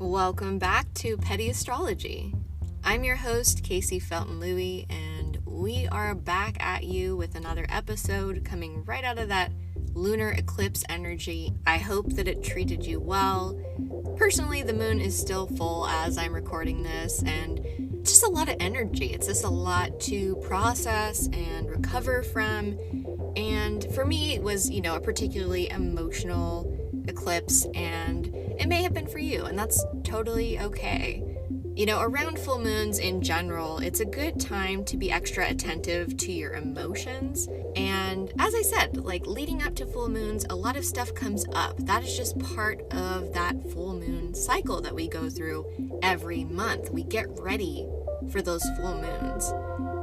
Welcome back to Petty Astrology. I'm your host, Kaycee Felton-Lui, and we are back at you with another episode coming right out of that lunar eclipse energy. I hope that it treated you well. Personally, the moon is still full as I'm recording this, and just a lot of energy. It's just a lot to process and recover from. And for me, it was, a particularly emotional eclipse, and it may have been for you, and that's totally okay. Around full moons in general, it's a good time to be extra attentive to your emotions. And as I said, leading up to full moons, a lot of stuff comes up. That is just part of that full moon cycle that we go through every month. We get ready for those full moons.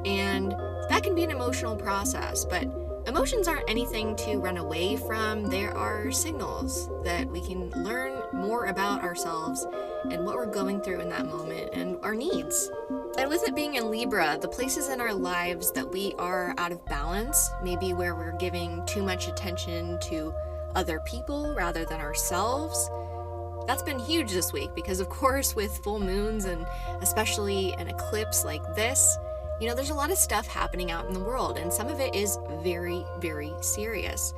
And that can be an emotional process, but emotions aren't anything to run away from. There are signals that we can learn more about ourselves and what we're going through in that moment and our needs. And with it being in Libra, the places in our lives that we are out of balance, maybe where we're giving too much attention to other people rather than ourselves, that's been huge this week because, of course, with full moons and especially an eclipse like this, there's a lot of stuff happening out in the world, and some of it is very, very serious.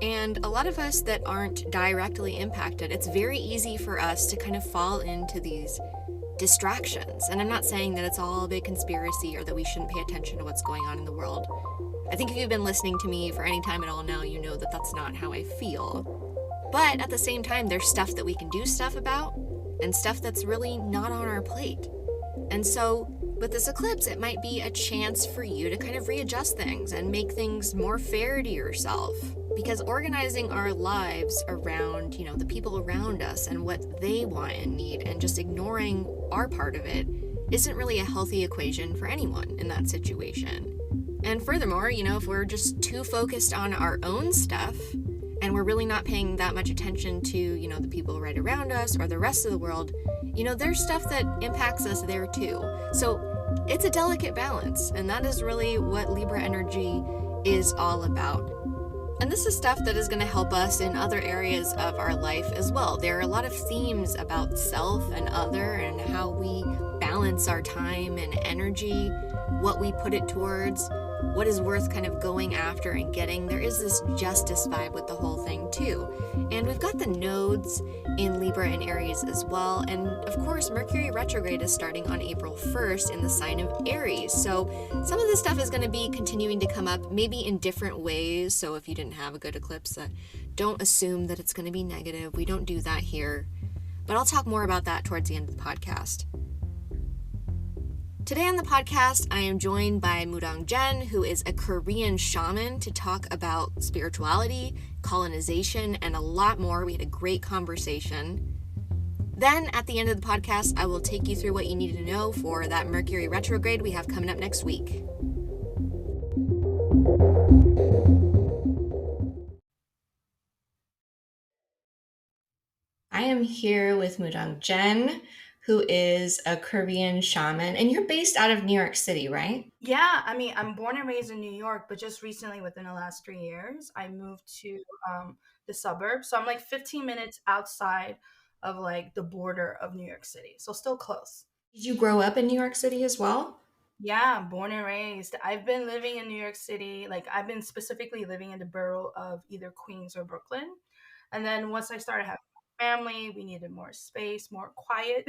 And a lot of us that aren't directly impacted, it's very easy for us to kind of fall into these distractions. And I'm not saying that it's all a big conspiracy or that we shouldn't pay attention to what's going on in the world. I think if you've been listening to me for any time at all now, you know that that's not how I feel. But at the same time, there's stuff that we can do stuff about and stuff that's really not on our plate. And so with this eclipse, it might be a chance for you to kind of readjust things and make things more fair to yourself. Because organizing our lives around, the people around us and what they want and need, and just ignoring our part of it, isn't really a healthy equation for anyone in that situation. And furthermore, if we're just too focused on our own stuff, and we're really not paying that much attention to, the people right around us or the rest of the world, there's stuff that impacts us there too. So it's a delicate balance, and that is really what Libra energy is all about. And this is stuff that is going to help us in other areas of our life as well. There are a lot of themes about self and other and how we balance our time and energy, what we put it towards, what is worth kind of going after and getting. There is this justice vibe with the whole thing too. And we've got the nodes in Libra and Aries as well. And of course, Mercury Retrograde is starting on April 1st in the sign of Aries. So some of this stuff is going to be continuing to come up, maybe in different ways. So if you didn't have a good eclipse, don't assume that it's going to be negative. We don't do that here. But I'll talk more about that towards the end of the podcast. Today on the podcast, I am joined by Mudang Jen, who is a Korean shaman, to talk about spirituality, colonization, and a lot more. We had a great conversation. Then, at the end of the podcast, I will take you through what you need to know for that Mercury retrograde we have coming up next week. I am here with Mudang Jen, who is a Korean shaman, and you're based out of New York City, right? Yeah, I'm born and raised in New York, but just recently, within the last 3 years, I moved to the suburbs. So I'm like 15 minutes outside of like the border of New York City. So still close. Did you grow up in New York City as well? Yeah, born and raised. I've been living in New York City. Like I've been specifically living in the borough of either Queens or Brooklyn. And then once I started having a family, we needed more space, more quiet.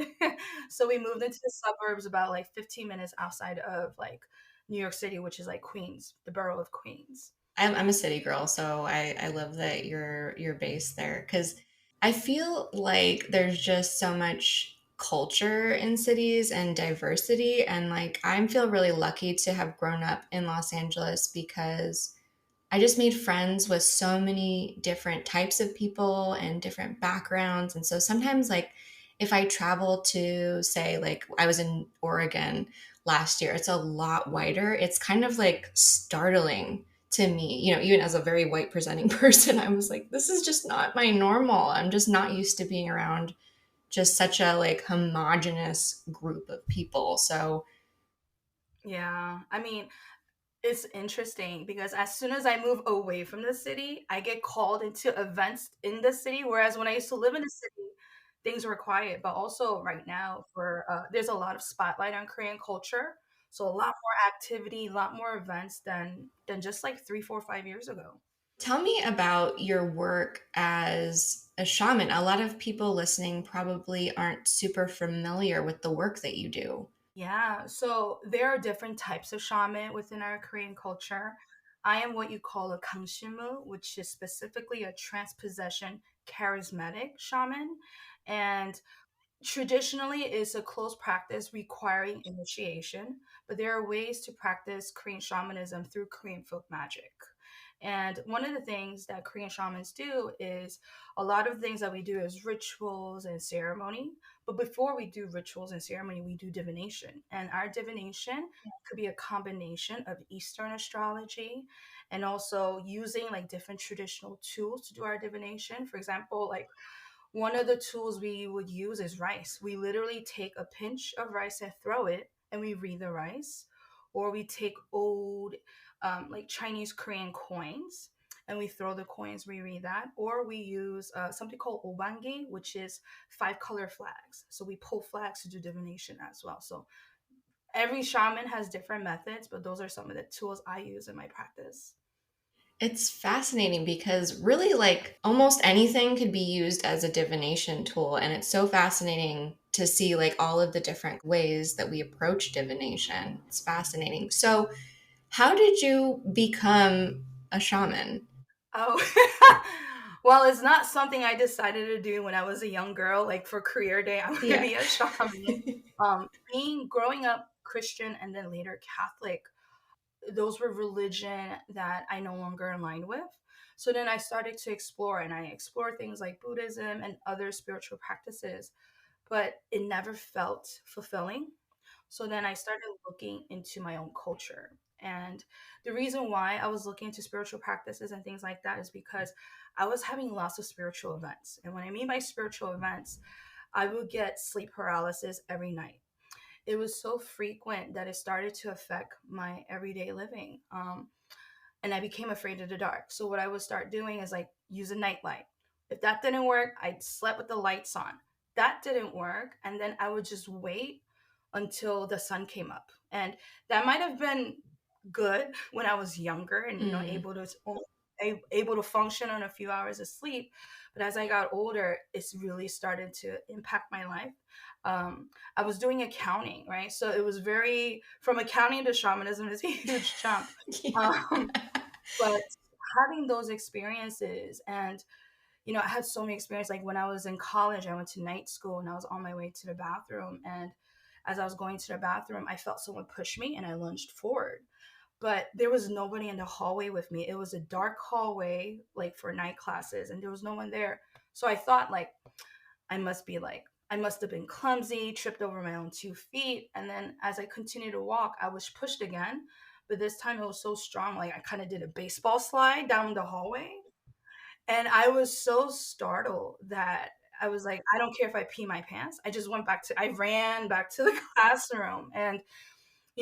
So we moved into the suburbs about like 15 minutes outside of like New York City, which is like Queens, the borough of Queens. I'm a city girl, so I love that you're based there because I feel like there's just so much culture in cities and diversity, and like I feel really lucky to have grown up in Los Angeles because I just made friends with so many different types of people and different backgrounds. And so sometimes, like, if I travel to, say, like, I was in Oregon last year, it's a lot whiter. It's kind of like startling to me, even as a very white presenting person. I was like, this is just not my normal. I'm just not used to being around just such a like homogenous group of people. So, Yeah. It's interesting because as soon as I move away from the city, I get called into events in the city. Whereas when I used to live in the city, things were quiet. But also right now, for there's a lot of spotlight on Korean culture, so a lot more activity, a lot more events than just like 3, 4, 5 years ago. Tell me about your work as a shaman. A lot of people listening probably aren't super familiar with the work that you do. Yeah, so there are different types of shaman within our Korean culture. I am what you call a kangshimu, which is specifically a transpossession charismatic shaman. And traditionally, it's a close practice requiring initiation, but there are ways to practice Korean shamanism through Korean folk magic. And one of the things that Korean shamans do is a lot of things that we do is rituals and ceremony. But before we do rituals and ceremony, we do divination. And our divination could be a combination of Eastern astrology and also using like different traditional tools to do our divination. For example, like one of the tools we would use is rice. We literally take a pinch of rice and throw it, and we read the rice. Or we take old, like Chinese Korean coins, and we throw the coins, we read that. Or we use something called obangi, which is 5 color flags. So we pull flags to do divination as well. So every shaman has different methods, but those are some of the tools I use in my practice. It's fascinating because really, like, almost anything could be used as a divination tool. And it's so fascinating to see, like, all of the different ways that we approach divination. It's fascinating. So, how did you become a shaman? Oh, well, it's not something I decided to do when I was a young girl. Like for career day, I want to Yeah. be a shaman. Being growing up Christian and then later Catholic, those were religion that I no longer aligned with. So then I started to explore, and I explored things like Buddhism and other spiritual practices, but it never felt fulfilling. So then I started looking into my own culture. And the reason why I was looking into spiritual practices and things like that is because I was having lots of spiritual events. And what I mean by spiritual events, I would get sleep paralysis every night. It was so frequent that it started to affect my everyday living. And I became afraid of the dark. So what I would start doing is like use a nightlight. If that didn't work, I'd slept with the lights on. That didn't work, and then I would just wait until the sun came up. And that might have been good when I was younger and Mm. able to function on a few hours of sleep. But as I got older, it's really started to impact my life. I was doing accounting, right? So it was very from accounting to shamanism is a huge jump. Yeah. Um, but having those experiences and I had so many experiences. Like when I was in college, I went to night school and I was on my way to the bathroom. And as I was going to the bathroom, I felt someone push me and I lunged forward. But there was nobody in the hallway with me. It was a dark hallway, like for night classes, and there was no one there. So I thought, like, I must have been clumsy, tripped over my own 2 feet. And then as I continued to walk, I was pushed again. But this time it was so strong, like I kind of did a baseball slide down the hallway. And I was so startled that I was like, I don't care if I pee my pants. I ran back to the classroom. And,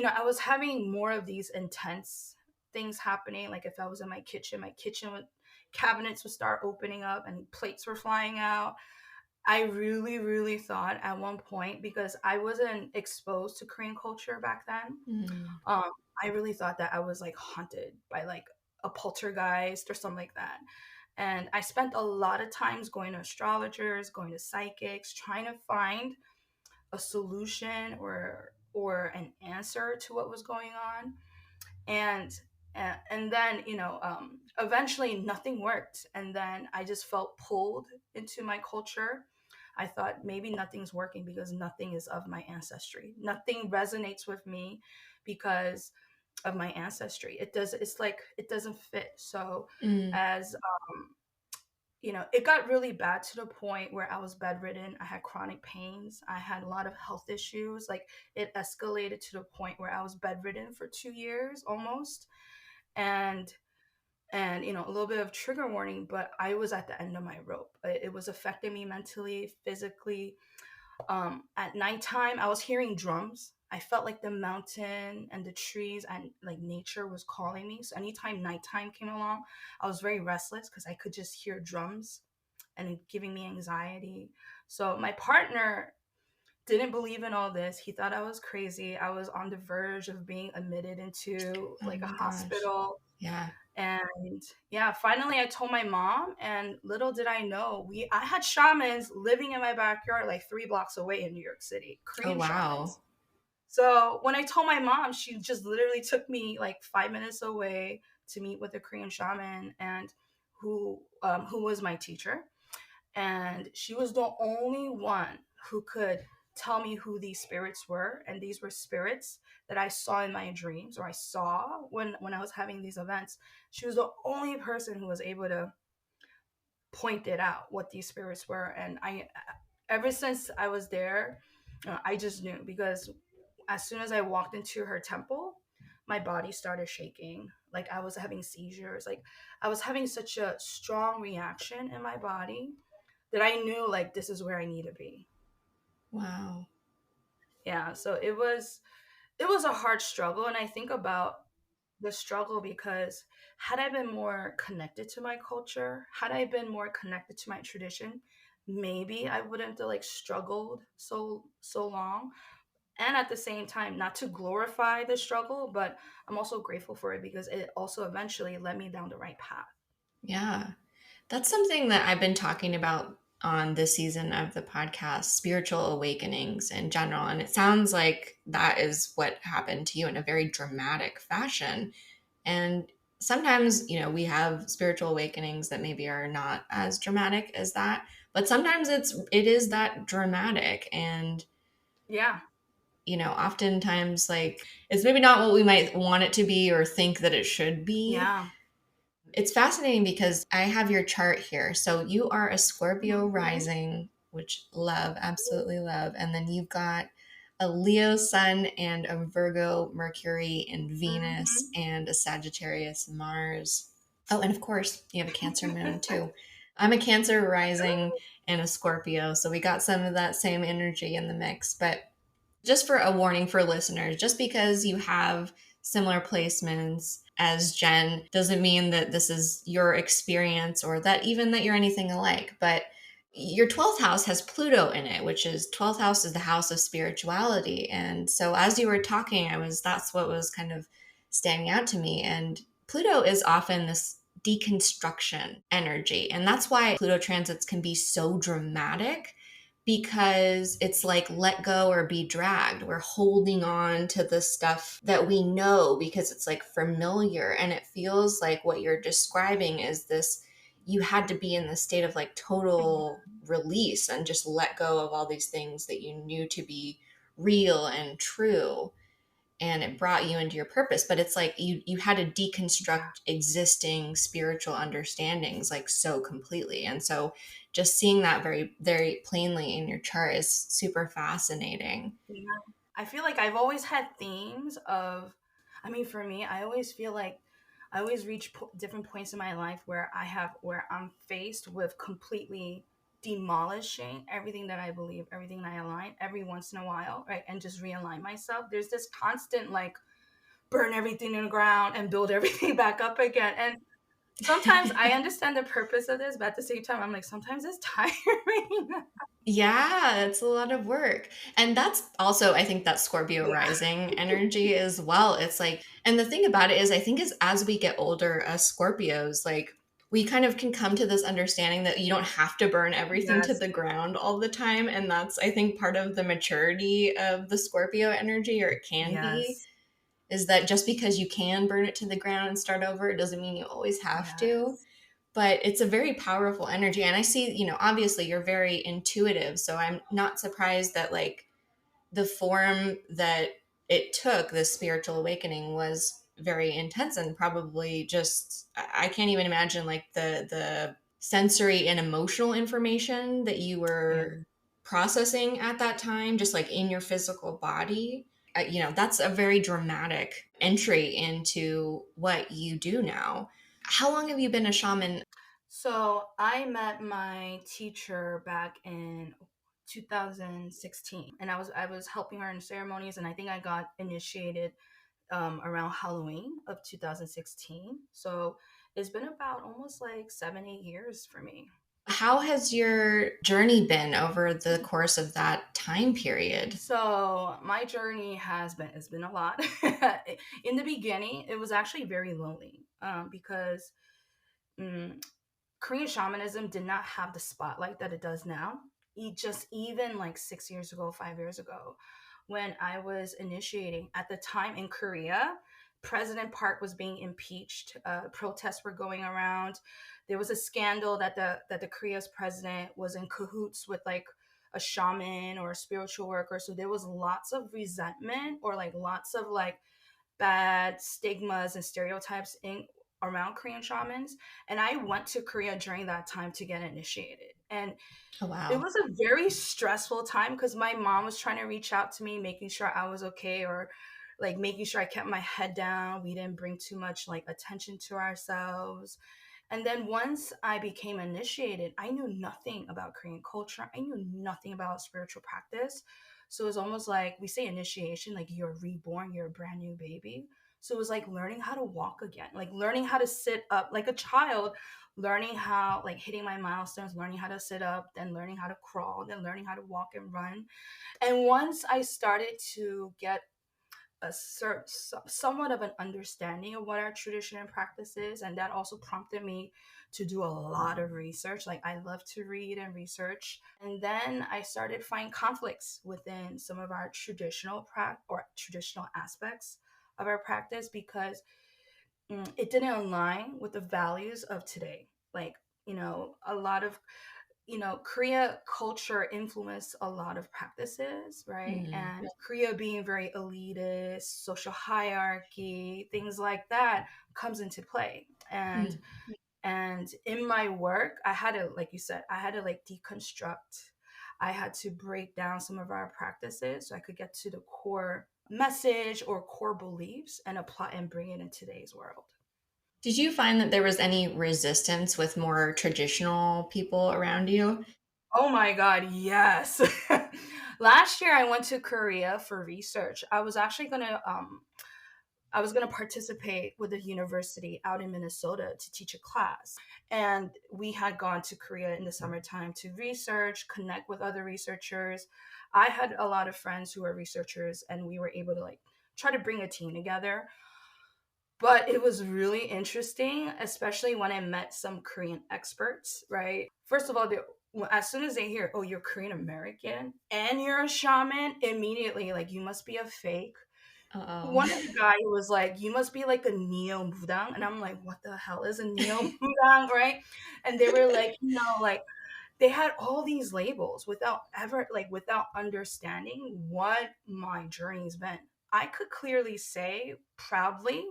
I was having more of these intense things happening. Like if I was in my kitchen cabinets would start opening up and plates were flying out. I really, really thought at one point, because I wasn't exposed to Korean culture back then, Mm. um, I really thought that I was like haunted by like a poltergeist or something like that. And I spent a lot of times going to astrologers, going to psychics, trying to find a solution or an answer to what was going on. And and then eventually nothing worked, and then I just felt pulled into my culture. I thought maybe nothing's working because nothing is of my ancestry, nothing resonates with me because of my ancestry. It's like it doesn't fit. So Mm. as it got really bad to the point where I was bedridden. I had chronic pains. I had a lot of health issues. Like it escalated to the point where I was bedridden for 2 years almost. And a little bit of trigger warning, but I was at the end of my rope. It was affecting me mentally, physically. At nighttime, I was hearing drums. I felt like the mountain and the trees and like nature was calling me. So anytime nighttime came along, I was very restless because I could just hear drums and giving me anxiety. So my partner didn't believe in all this. He thought I was crazy. I was on the verge of being admitted into Oh like a my gosh. hospital. Yeah. And yeah, finally I told my mom, and little did I know, I had shamans living in my backyard like 3 blocks away in New York City, Oh Korean wow. shamans. So when I told my mom, she just literally took me like 5 minutes away to meet with a Korean shaman, and who was my teacher, and she was the only one who could tell me who these spirits were. And these were spirits that I saw in my dreams, or I saw when I was having these events. She was the only person who was able to point it out what these spirits were. And I ever since I was there, I just knew, because as soon as I walked into her temple, my body started shaking. Like I was having seizures. Like I was having such a strong reaction in my body that I knew like this is where I need to be. Wow. Yeah, so it was a hard struggle, and I think about the struggle because had I been more connected to my culture, had I been more connected to my tradition, maybe I wouldn't have like struggled so long. And at the same time, not to glorify the struggle, but I'm also grateful for it because it also eventually led me down the right path. Yeah. That's something that I've been talking about on this season of the podcast, spiritual awakenings in general. And it sounds like that is what happened to you in a very dramatic fashion. And sometimes, we have spiritual awakenings that maybe are not as dramatic as that, but sometimes it is that dramatic. And Yeah. oftentimes, like, it's maybe not what we might want it to be or think that it should be. Yeah. It's fascinating because I have your chart here. So you are a Scorpio Mhm. rising, which love, absolutely love. And then you've got a Leo sun and a Virgo Mercury and Venus Mhm. and a Sagittarius Mars. Oh, and of course, you have a Cancer moon too. I'm a Cancer rising and a Scorpio. So we got some of that same energy in the mix. But just for a warning for listeners, just because you have similar placements as Jen doesn't mean that this is your experience or that even that you're anything alike. But your 12th house has Pluto in it, which is 12th house is the house of spirituality. And so as you were talking, that's what was kind of standing out to me. And Pluto is often this deconstruction energy. And that's why Pluto transits can be so dramatic, because it's like let go or be dragged. We're holding on to the stuff that we know because it's like familiar. And it feels like what you're describing is this, you had to be in the state of like total release and just let go of all these things that you knew to be real and true, and it brought you into your purpose. But it's like you had to Yeah. deconstruct existing spiritual understandings like so completely. And so just seeing that very very plainly in your chart is super fascinating. Yeah. I feel like I've always had themes of, I mean, for me, I always feel like I always reach different points in my life where I'm faced with completely demolishing everything that I believe, everything that I align every once in a while, right? And just realign myself. There's this constant like burn everything in the ground and build everything back up again. And sometimes I understand the purpose of this, but at the same time, I'm like, sometimes it's tiring. Yeah, it's a lot of work. And that's also, I think, that Scorpio Yeah. rising energy as well. It's like, and the thing about it is, I think, is as we get older as Scorpios, like, we kind of can come to this understanding that you don't have to burn everything to Yes. the ground all the time. And that's, I think, part of the maturity of the Scorpio energy, or it can be, Yes. is that just because you can burn it to the ground and start over, it doesn't mean you always have to. Yes. But it's a very powerful energy. And I see, obviously you're very intuitive. So I'm not surprised that like the form that it took, this spiritual awakening, was very intense, and probably just, I can't even imagine like the sensory and emotional information that you Yeah. were processing at that time, just like in your physical body. That's a very dramatic entry into what you do now. How long have you been a shaman? So I met my teacher back in 2016, and I was helping her in ceremonies, and I think I got initiated around Halloween of 2016. So it's been about almost like 7-8 years for me. how has your journey been over the course of that time period? So my journey it's been a lot. In the beginning, it was actually very lonely because mm, Korean shamanism did not have the spotlight that it does now. Just even like 6 years ago, 5 years ago, when I was initiating at the time in Korea, President Park was being impeached. Protests were going around. There was a scandal that the Korea's president was in cahoots with like a shaman or a spiritual worker. So there was lots of resentment or like lots of like bad stigmas and stereotypes in around Korean shamans. And I went to Korea during that time to get initiated. And Oh, it wow. was a very stressful time because my mom was trying to reach out to me, making sure I was okay, or like making sure I kept my head down. We didn't bring too much like attention to ourselves. And then once I became initiated, I knew nothing about Korean culture. I knew nothing about spiritual practice. So it was almost like we say initiation, like you're reborn, you're a brand new baby. So it was like learning how to walk again, like learning how to sit up like a child, learning how, like hitting my milestones, learning how to sit up, then learning how to crawl, then learning how to walk and run. And once I started to get somewhat of an understanding of what our tradition and practice is, and that also prompted me to do a lot of research. Like I love to read and research, and then I started finding conflicts within some of our traditional aspects of our practice because it didn't align with the values of today. Like, a lot of Korea culture influenced a lot of practices, right? Mm, And Korea being very elitist, social hierarchy, things like that comes into play. And mm. in my work, I had to, like you said, I had to like deconstruct. I had to break down some of our practices so I could get to the core message or core beliefs and apply and bring it in today's world. Did you find that there was any resistance with more traditional people around you? Oh my God, yes. Last year I went to Korea for research. I was gonna participate with a university out in Minnesota to teach a class. And we had gone to Korea in the summertime to research, connect with other researchers. I had a lot of friends who were researchers and we were able to like try to bring a team together. But it was really interesting, especially when I met some Korean experts, right? First of all, as soon as they hear, oh, you're Korean American and you're a shaman, immediately, like, you must be a fake. Uh-oh. One of the guys was like, you must be like a neo Mudang. And I'm like, what the hell is a neo Mudang, right? And they were like, like, they had all these labels without understanding what my journey's been. I could clearly say proudly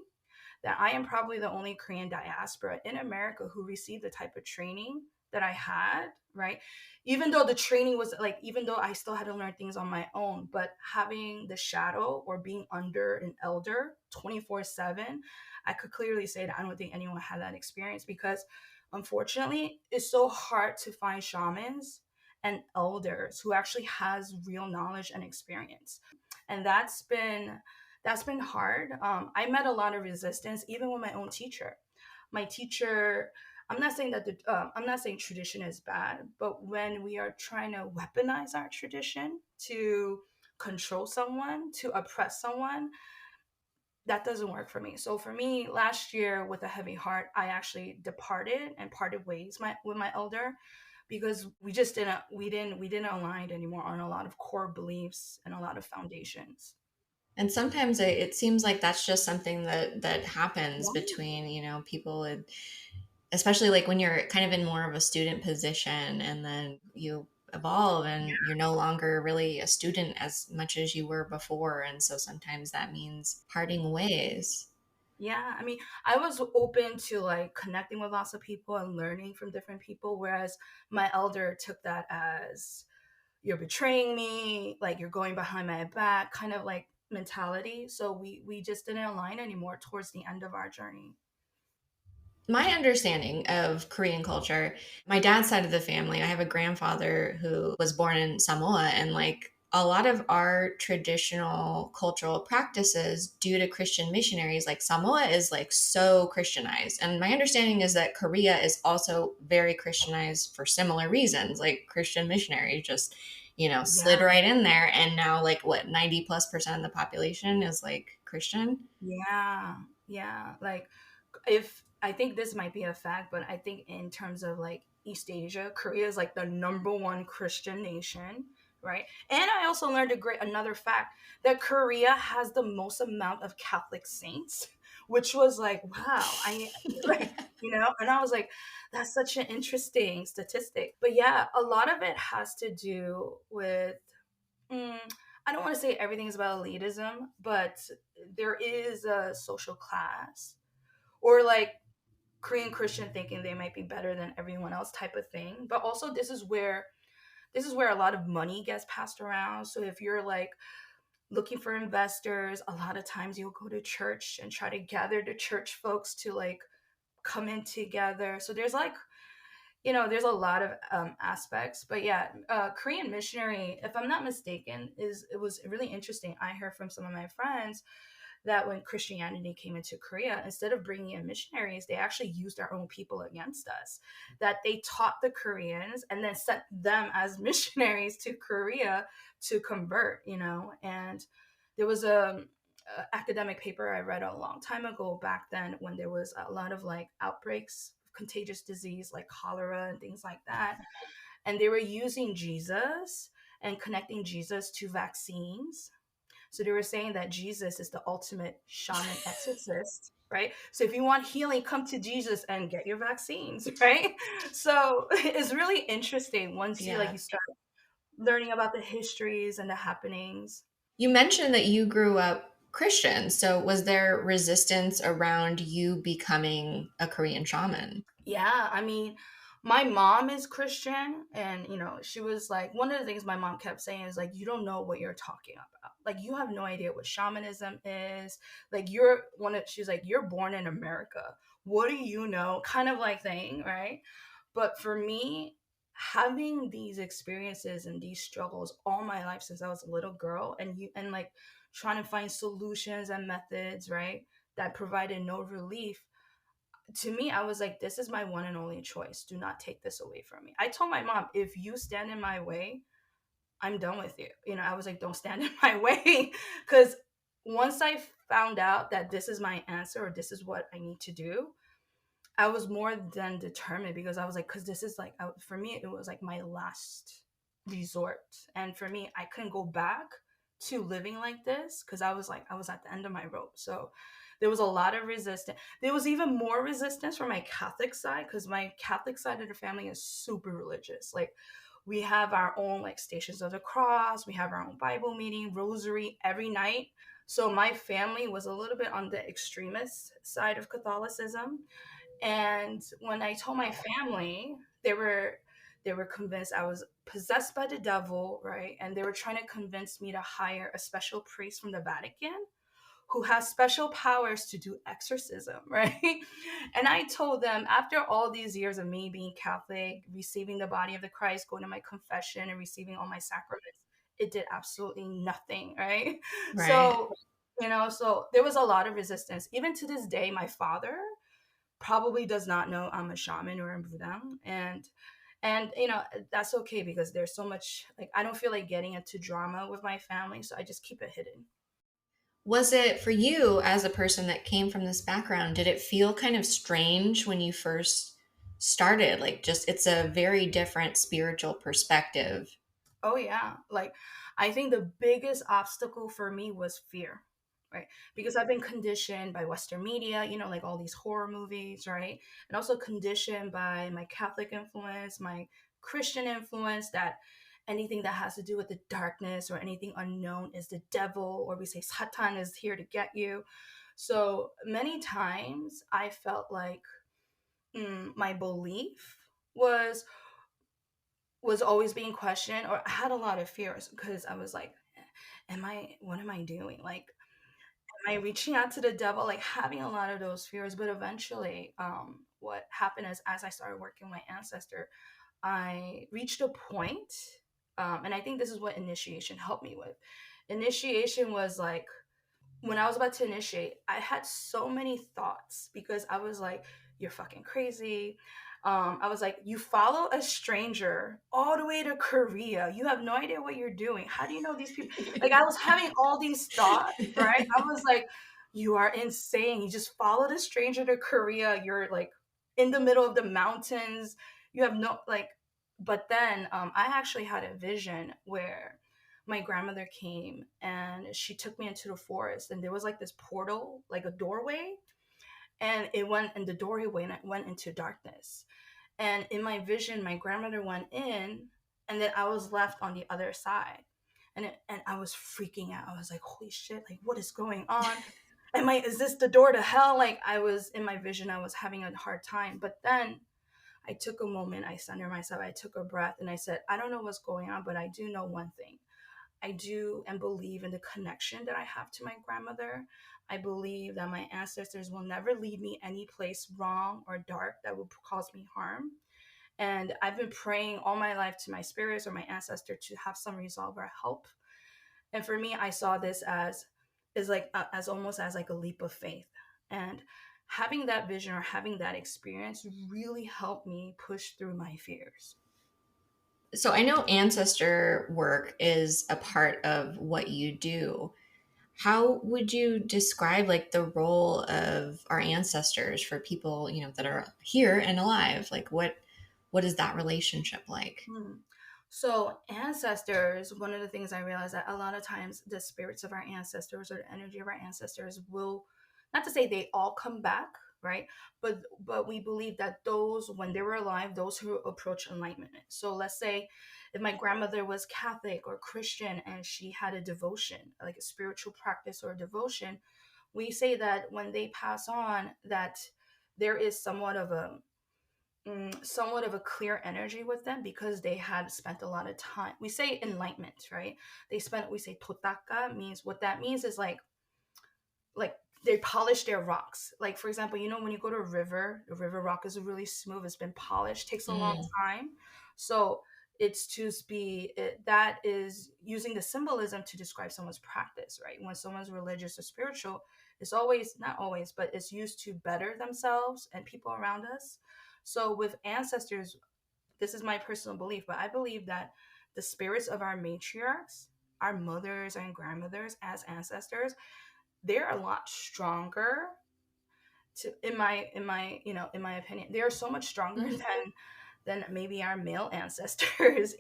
that I am probably the only Korean diaspora in America who received the type of training that I had, right? Even though the training was like, even though I still had to learn things on my own, but having the shadow or being under an elder 24/7, I could clearly say that I don't think anyone had that experience because unfortunately, it's so hard to find shamans and elders who actually has real knowledge and experience. And that's been hard. I met a lot of resistance, even with my own teacher. My teacher, I'm not saying tradition is bad, but when we are trying to weaponize our tradition to control someone, to oppress someone, that doesn't work for me. So for me, last year with a heavy heart, I actually departed and parted ways with my elder because we didn't align anymore on a lot of core beliefs and a lot of foundations. And sometimes it seems like that's just something that happens Yeah. between, people, especially like when you're kind of in more of a student position and then you evolve and you're no longer really a student as much as you were before. And so sometimes that means parting ways. Yeah, I mean, I was open to like connecting with lots of people and learning from different people, whereas my elder took that as you're betraying me, like you're going behind my back, kind of like mentality. So we just didn't align anymore towards the end of our journey. My understanding of Korean culture, my dad's side of the family, I have a grandfather who was born in Samoa, and like a lot of our traditional cultural practices due to Christian missionaries, like Samoa is like so Christianized. And my understanding is that Korea is also very Christianized for similar reasons. Like Christian missionaries just, slid Yeah. right in there. And now, like, what, 90+% of the population is like Christian? Yeah. Yeah. Like, if I think this might be a fact, but I think in terms of like East Asia, Korea is like the number one Christian nation, right? And I also learned another fact that Korea has the most amount of Catholic saints, which was like, wow, I like, and I was like, that's such an interesting statistic. But yeah, a lot of it has to do with mm, I don't want to say everything is about elitism, but there is a social class or like Korean Christian thinking they might be better than everyone else type of thing. But also this is where a lot of money gets passed around. So if you're like looking for investors, a lot of times you'll go to church and try to gather the church folks to like come in together. So there's like there's a lot of aspects, but yeah, Korean missionary, if I'm not mistaken, it was really interesting. I heard from some of my friends that when Christianity came into Korea, instead of bringing in missionaries, they actually used our own people against us. That they taught the Koreans and then sent them as missionaries to Korea to convert, And there was a academic paper I read a long time ago back then when there was a lot of like outbreaks of contagious disease like cholera and things like that. And they were using Jesus and connecting Jesus to vaccines, so they were saying that Jesus is the ultimate shaman exorcist, right? So if you want healing, come to Jesus and get your vaccines, right? So it's really interesting once you Yeah. you start learning about the histories and the happenings. You mentioned that you grew up Christian. So was there resistance around you becoming a Korean shaman? Yeah, I mean, my mom is Christian, and she was like, one of the things my mom kept saying is like, you don't know what you're talking about. Like, you have no idea what shamanism is. Like, she's like, you're born in America. What do you know? Kind of like thing, right? But for me, having these experiences and these struggles all my life since I was a little girl, and like trying to find solutions and methods, right, that provided no relief, to me, I was like, this is my one and only choice. Do not take this away from me. I told my mom, if you stand in my way, I'm done with you. I was like, don't stand in my way. Because once I found out that this is my answer or this is what I need to do, I was more than determined because I was like, because this is like, for me, it was like my last resort. And for me, I couldn't go back to living like this because I was like, I was at the end of my rope. So there was a lot of resistance. There was even more resistance from my Catholic side because my Catholic side of the family is super religious. Like, we have our own like Stations of the Cross, we have our own Bible meeting, rosary every night. So my family was a little bit on the extremist side of Catholicism. And when I told my family, they were convinced I was possessed by the devil, right? And they were trying to convince me to hire a special priest from the Vatican who has special powers to do exorcism, right? And I told them, after all these years of me being Catholic, receiving the body of the Christ, going to my confession and receiving all my sacraments, it did absolutely nothing, right? Right. So there was a lot of resistance. Even to this day, my father probably does not know I'm a shaman or a Mudang. And that's okay because there's so much, like, I don't feel like getting into drama with my family, so I just keep it hidden. Was it for you as a person that came from this background, did it feel kind of strange when you first started? Like, just it's a very different spiritual perspective. Oh yeah. Like, I think the biggest obstacle for me was fear, right? Because I've been conditioned by Western media, like all these horror movies, right? And also conditioned by my Catholic influence, my Christian influence, that anything that has to do with the darkness or anything unknown is the devil, or we say Satan is here to get you. So many times I felt like my belief was was always being questioned, or I had a lot of fears because I was like, what am I doing? Like, am I reaching out to the devil? Like, having a lot of those fears. But eventually, what happened is, as I started working with my ancestor, I reached a point And I think this is what initiation helped me with. Initiation was like, when I was about to initiate, I had so many thoughts because I was like, you're fucking crazy. I was like, you follow a stranger all the way to Korea. You have no idea what you're doing. How do you know these people? Like, I was having all these thoughts, right? I was like, you are insane. You just followed a stranger to Korea. You're like in the middle of the mountains. You have no, like, but then I actually had a vision where my grandmother came and she took me into the forest, and there was like this portal, like a doorway, and it went, and the doorway went into darkness. And in my vision, my grandmother went in, and then I was left on the other side. And I was freaking out. I was like, holy shit, like what is going on? Is this the door to hell? Like, I was in my vision, I was having a hard time. But then I took a moment, I centered myself, I took a breath, and I said, I don't know what's going on, but I do know one thing. I do and believe in the connection that I have to my grandmother. I believe that my ancestors will never lead me any place wrong or dark that would cause me harm. And I've been praying all my life to my spirits or my ancestor to have some resolve or help. And for me, I saw this as like as almost as like a leap of faith. And having that vision or having that experience really helped me push through my fears. So I know ancestor work is a part of what you do. How would you describe like the role of our ancestors for people, that are here and alive? Like what is that relationship like? Hmm. So, ancestors, one of the things I realized that a lot of times the spirits of our ancestors or the energy of our ancestors will, not to say they all come back, right? But we believe that those, when they were alive, those who approach enlightenment. So let's say if my grandmother was Catholic or Christian and she had a devotion, like a spiritual practice or a devotion, we say that when they pass on, that there is somewhat of a clear energy with them because they had spent a lot of time. We say enlightenment, right? We say totaka means, what that means is like they polish their rocks. Like, for example, when you go to a river, the river rock is really smooth, it's been polished, takes a long Mm. time. So it's that is using the symbolism to describe someone's practice, right? When someone's religious or spiritual, it's always, not always, but it's used to better themselves and people around us. So with ancestors, this is my personal belief, but I believe that the spirits of our matriarchs, our mothers and grandmothers as ancestors, they're a lot stronger, in my opinion, they're so much stronger Mhm. than maybe our male ancestors.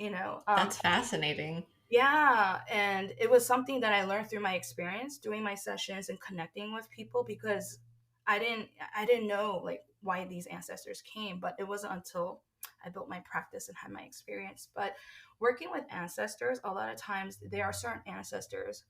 That's fascinating. Yeah, and it was something that I learned through my experience doing my sessions and connecting with people, because I didn't know like why these ancestors came, but it wasn't until I built my practice and had my experience. But working with ancestors, a lot of times there are certain ancestors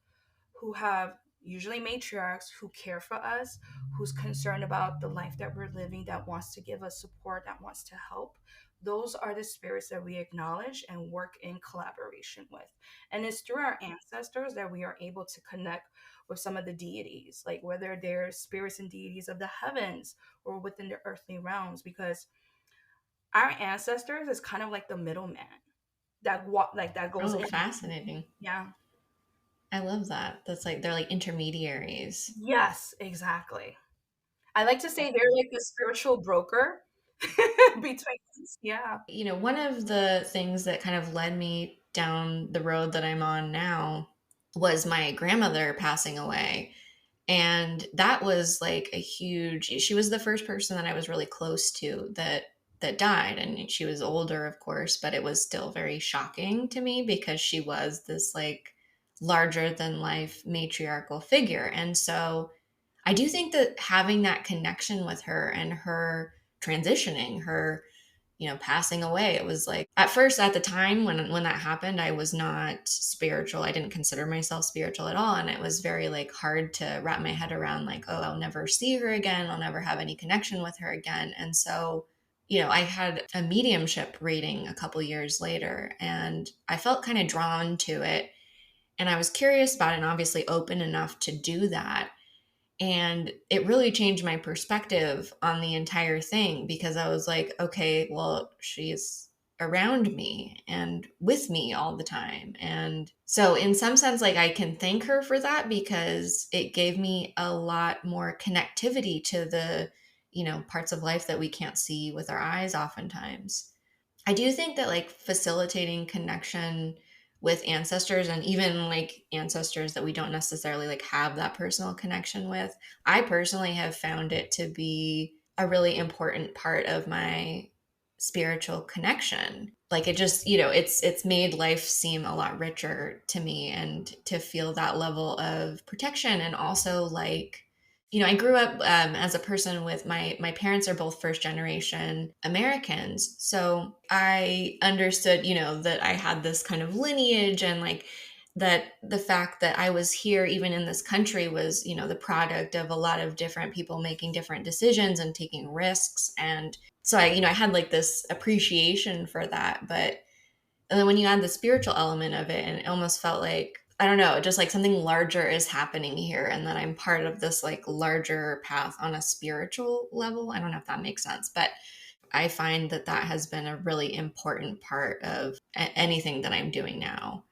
who have, usually matriarchs, who care for us, who's concerned about the life that we're living, that wants to give us support, that wants to help. Those are the spirits that we acknowledge and work in collaboration with. And it's through our ancestors that we are able to connect with some of the deities, like whether they're spirits and deities of the heavens or within the earthly realms, because our ancestors is kind of like the middleman that goes Oh, in. fascinating. Yeah. I love that. That's like they're like intermediaries. Yes, exactly. I like to say they're like the spiritual broker between us. Yeah. One of the things that kind of led me down the road that I'm on now was my grandmother passing away. And that was like a huge, she was the first person that I was really close to that died. And she was older, of course, but it was still very shocking to me because she was this like larger than life matriarchal figure. And so I do think that having that connection with her and her transitioning, her passing away, it was like at first, at the time when that happened, I was not spiritual. I didn't consider myself spiritual at all, and it was very like hard to wrap my head around, like, oh, I'll never see her again, I'll never have any connection with her again. And so I had a mediumship reading a couple years later, and I felt kind of drawn to it, and I was curious about it, and obviously open enough to do that. And it really changed my perspective on the entire thing because I was like, okay, well, she's around me and with me all the time. And so in some sense, like I can thank her for that because it gave me a lot more connectivity to the, parts of life that we can't see with our eyes oftentimes. I do think that like facilitating connection with ancestors and even like ancestors that we don't necessarily like have that personal connection with, I personally have found it to be a really important part of my spiritual connection. Like it just, it's made life seem a lot richer to me, and to feel that level of protection. And also like, I grew up as a person with my parents are both first generation Americans. So I understood, that I had this kind of lineage, and like that the fact that I was here, even in this country, was, the product of a lot of different people making different decisions and taking risks. And so I had like this appreciation for that. But and then when you add the spiritual element of it, and it almost felt like, I don't know, just like something larger is happening here, and that I'm part of this like larger path on a spiritual level. I don't know if that makes sense, but I find that that has been a really important part of anything that I'm doing now.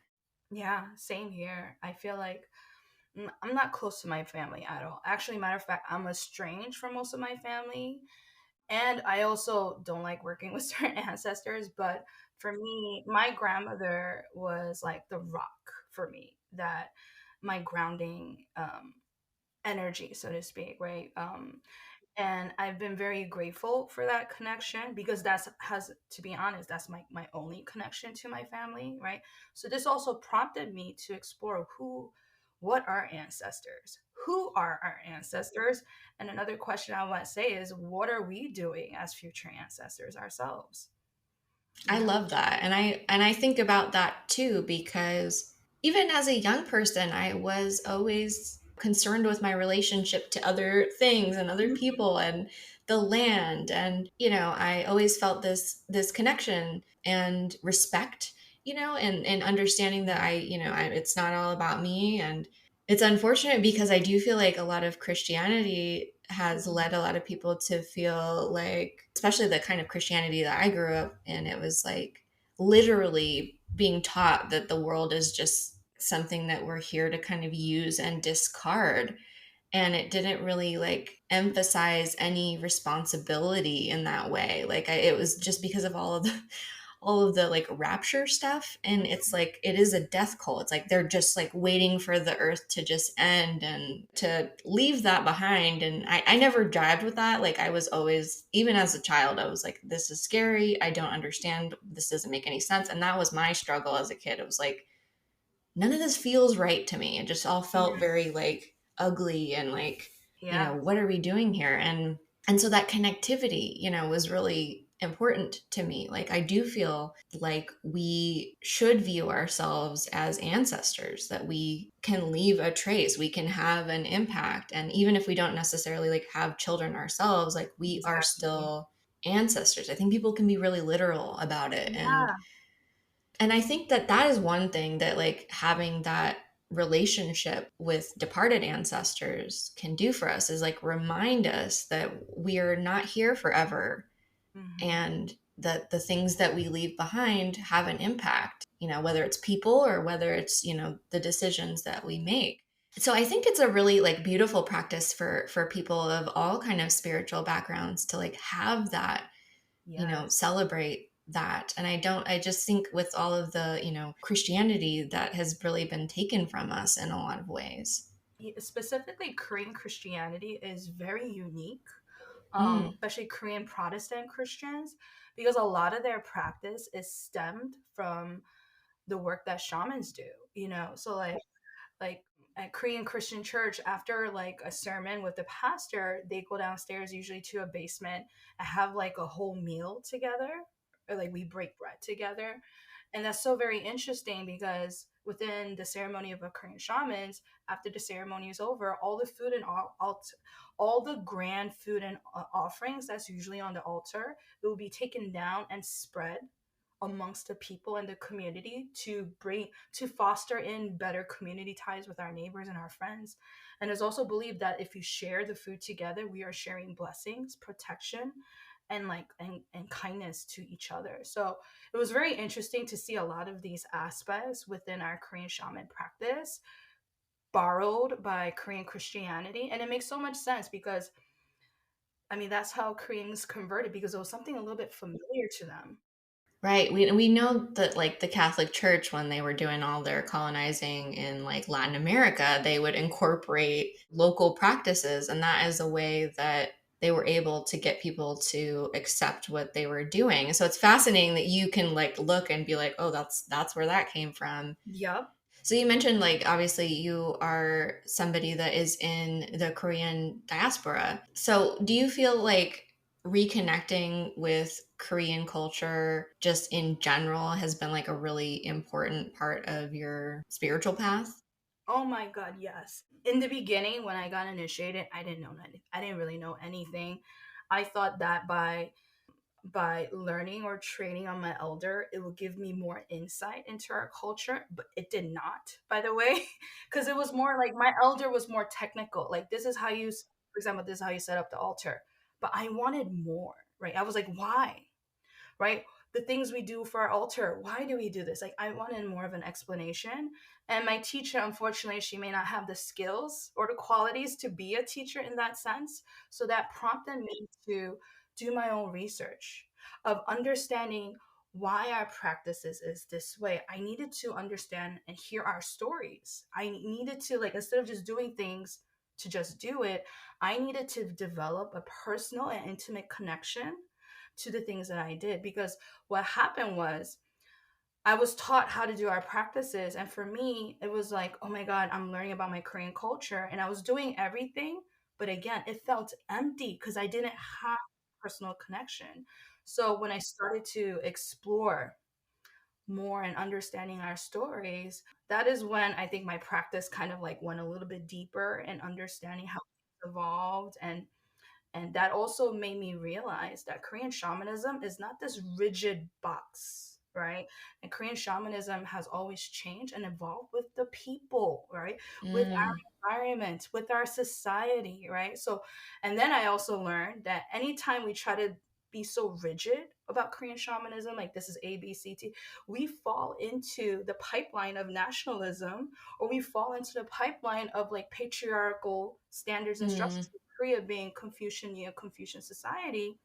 Yeah, same here. I feel like I'm not close to my family at all. Actually, matter of fact, I'm estranged from most of my family. And I also don't like working with certain ancestors. But for me, my grandmother was like the rock for me, that my grounding energy, so to speak, right? And I've been very grateful for that connection, because that's has to be honest, that's my only connection to my family, right? So this also prompted me to explore what are ancestors, who are our ancestors, and another question I want to say is, what are we doing as future ancestors ourselves, you I know? love that. And I think about that too, because even as a young person, I was always concerned with my relationship to other things and other Mhm. people and the land. And, I always felt this connection and respect, and understanding that it's not all about me. And it's unfortunate because I do feel like a lot of Christianity has led a lot of people to feel like, especially the kind of Christianity that I grew up in, it was like literally being taught that the world is just something that we're here to kind of use and discard. And it didn't really like emphasize any responsibility in that way. Like it was just because of all of the like rapture stuff, and it's like it is a death cult. It's like they're just like waiting for the earth to just end and to leave that behind. And I never jived with that. Like I was always, even as a child, I was like, this is scary, I don't understand, this doesn't make any sense. And that was my struggle as a kid. It was like, none of this feels right to me. It just all felt Mhm. very like ugly and like, Yeah. what are we doing here? And so that connectivity, was really important to me. Like I do feel like we should view ourselves as ancestors, that we can leave a trace, we can have an impact. And even if we don't necessarily like have children ourselves, like we are Exactly. still ancestors. I think people can be really literal about it. and Yeah. and I think that that is one thing that like having that relationship with departed ancestors can do for us, is like remind us that we are not here forever, Hmm. and that the things that we leave behind have an impact, whether it's people or whether it's, the decisions that we make. So I think it's a really like beautiful practice for people of all kind of spiritual backgrounds to like have that, Yes. celebrate that. And I just think with all of the, Christianity that has really been taken from us in a lot of ways. Specifically, Korean Christianity is very unique, Mm, especially Korean Protestant Christians, because a lot of their practice is stemmed from the work that shamans do. So like at Korean Christian church, after like a sermon with the pastor, they go downstairs usually to a basement and have like a whole meal together, or like we break bread together. And that's so very interesting, because within the ceremony of a Korean shamans, after the ceremony is over, all the food and all the grand food and offerings that's usually on the altar, it will be taken down and spread amongst the people in the community, to foster in better community ties with our neighbors and our friends. And it's also believed that if you share the food together, we are sharing blessings, protection, and like and kindness to each other. So it was very interesting to see a lot of these aspects within our Korean shaman practice borrowed by Korean Christianity. And it makes so much sense because I mean that's how Koreans converted, because it was something a little bit familiar to them. Right. We know that like the Catholic Church, when they were doing all their colonizing in like Latin America, they would incorporate local practices, and that is a way that they were able to get people to accept what they were doing. So it's fascinating that you can like look and be like, oh, that's where that came from. Yep. So you mentioned like obviously you are somebody that is in the Korean diaspora. So do you feel like reconnecting with Korean culture just in general has been like a really important part of your spiritual path? Oh my God, yes. In the beginning, when I got initiated, I didn't know anything. I didn't really know anything. I thought that by learning or training on my elder, it would give me more insight into our culture, but it did not, by the way, because it was more like my elder was more technical. Like, this is how you, for example, this is how you set up the altar. But I wanted more, right? I was like, why? Right? The things we do for our altar, why do we do this? Like, I wanted more of an explanation. And my teacher, unfortunately, she may not have the skills or the qualities to be a teacher in that sense. So that prompted me to do my own research of understanding why our practices is this way. I needed to understand and hear our stories. I needed to, like, instead of just doing things to just do it, I needed to develop a personal and intimate connection to the things that I did. Because what happened was I was taught how to do our practices. And for me, it was like, oh my God, I'm learning about my Korean culture. And I was doing everything. But again, it felt empty because I didn't have personal connection. So when I started to explore more and understanding our stories, that is when I think my practice kind of like went a little bit deeper in understanding how it evolved. And that also made me realize that Korean shamanism is not this rigid box, right? And Korean shamanism has always changed and evolved with the people, right? With Mm, our environment, with our society, right? So, and then I also learned that anytime we try to be so rigid about Korean shamanism, like this is A, B, C, T, we fall into the pipeline of nationalism, or we fall into the pipeline of like patriarchal standards and mm, structures. Korea being Confucian, Neo-Confucian society,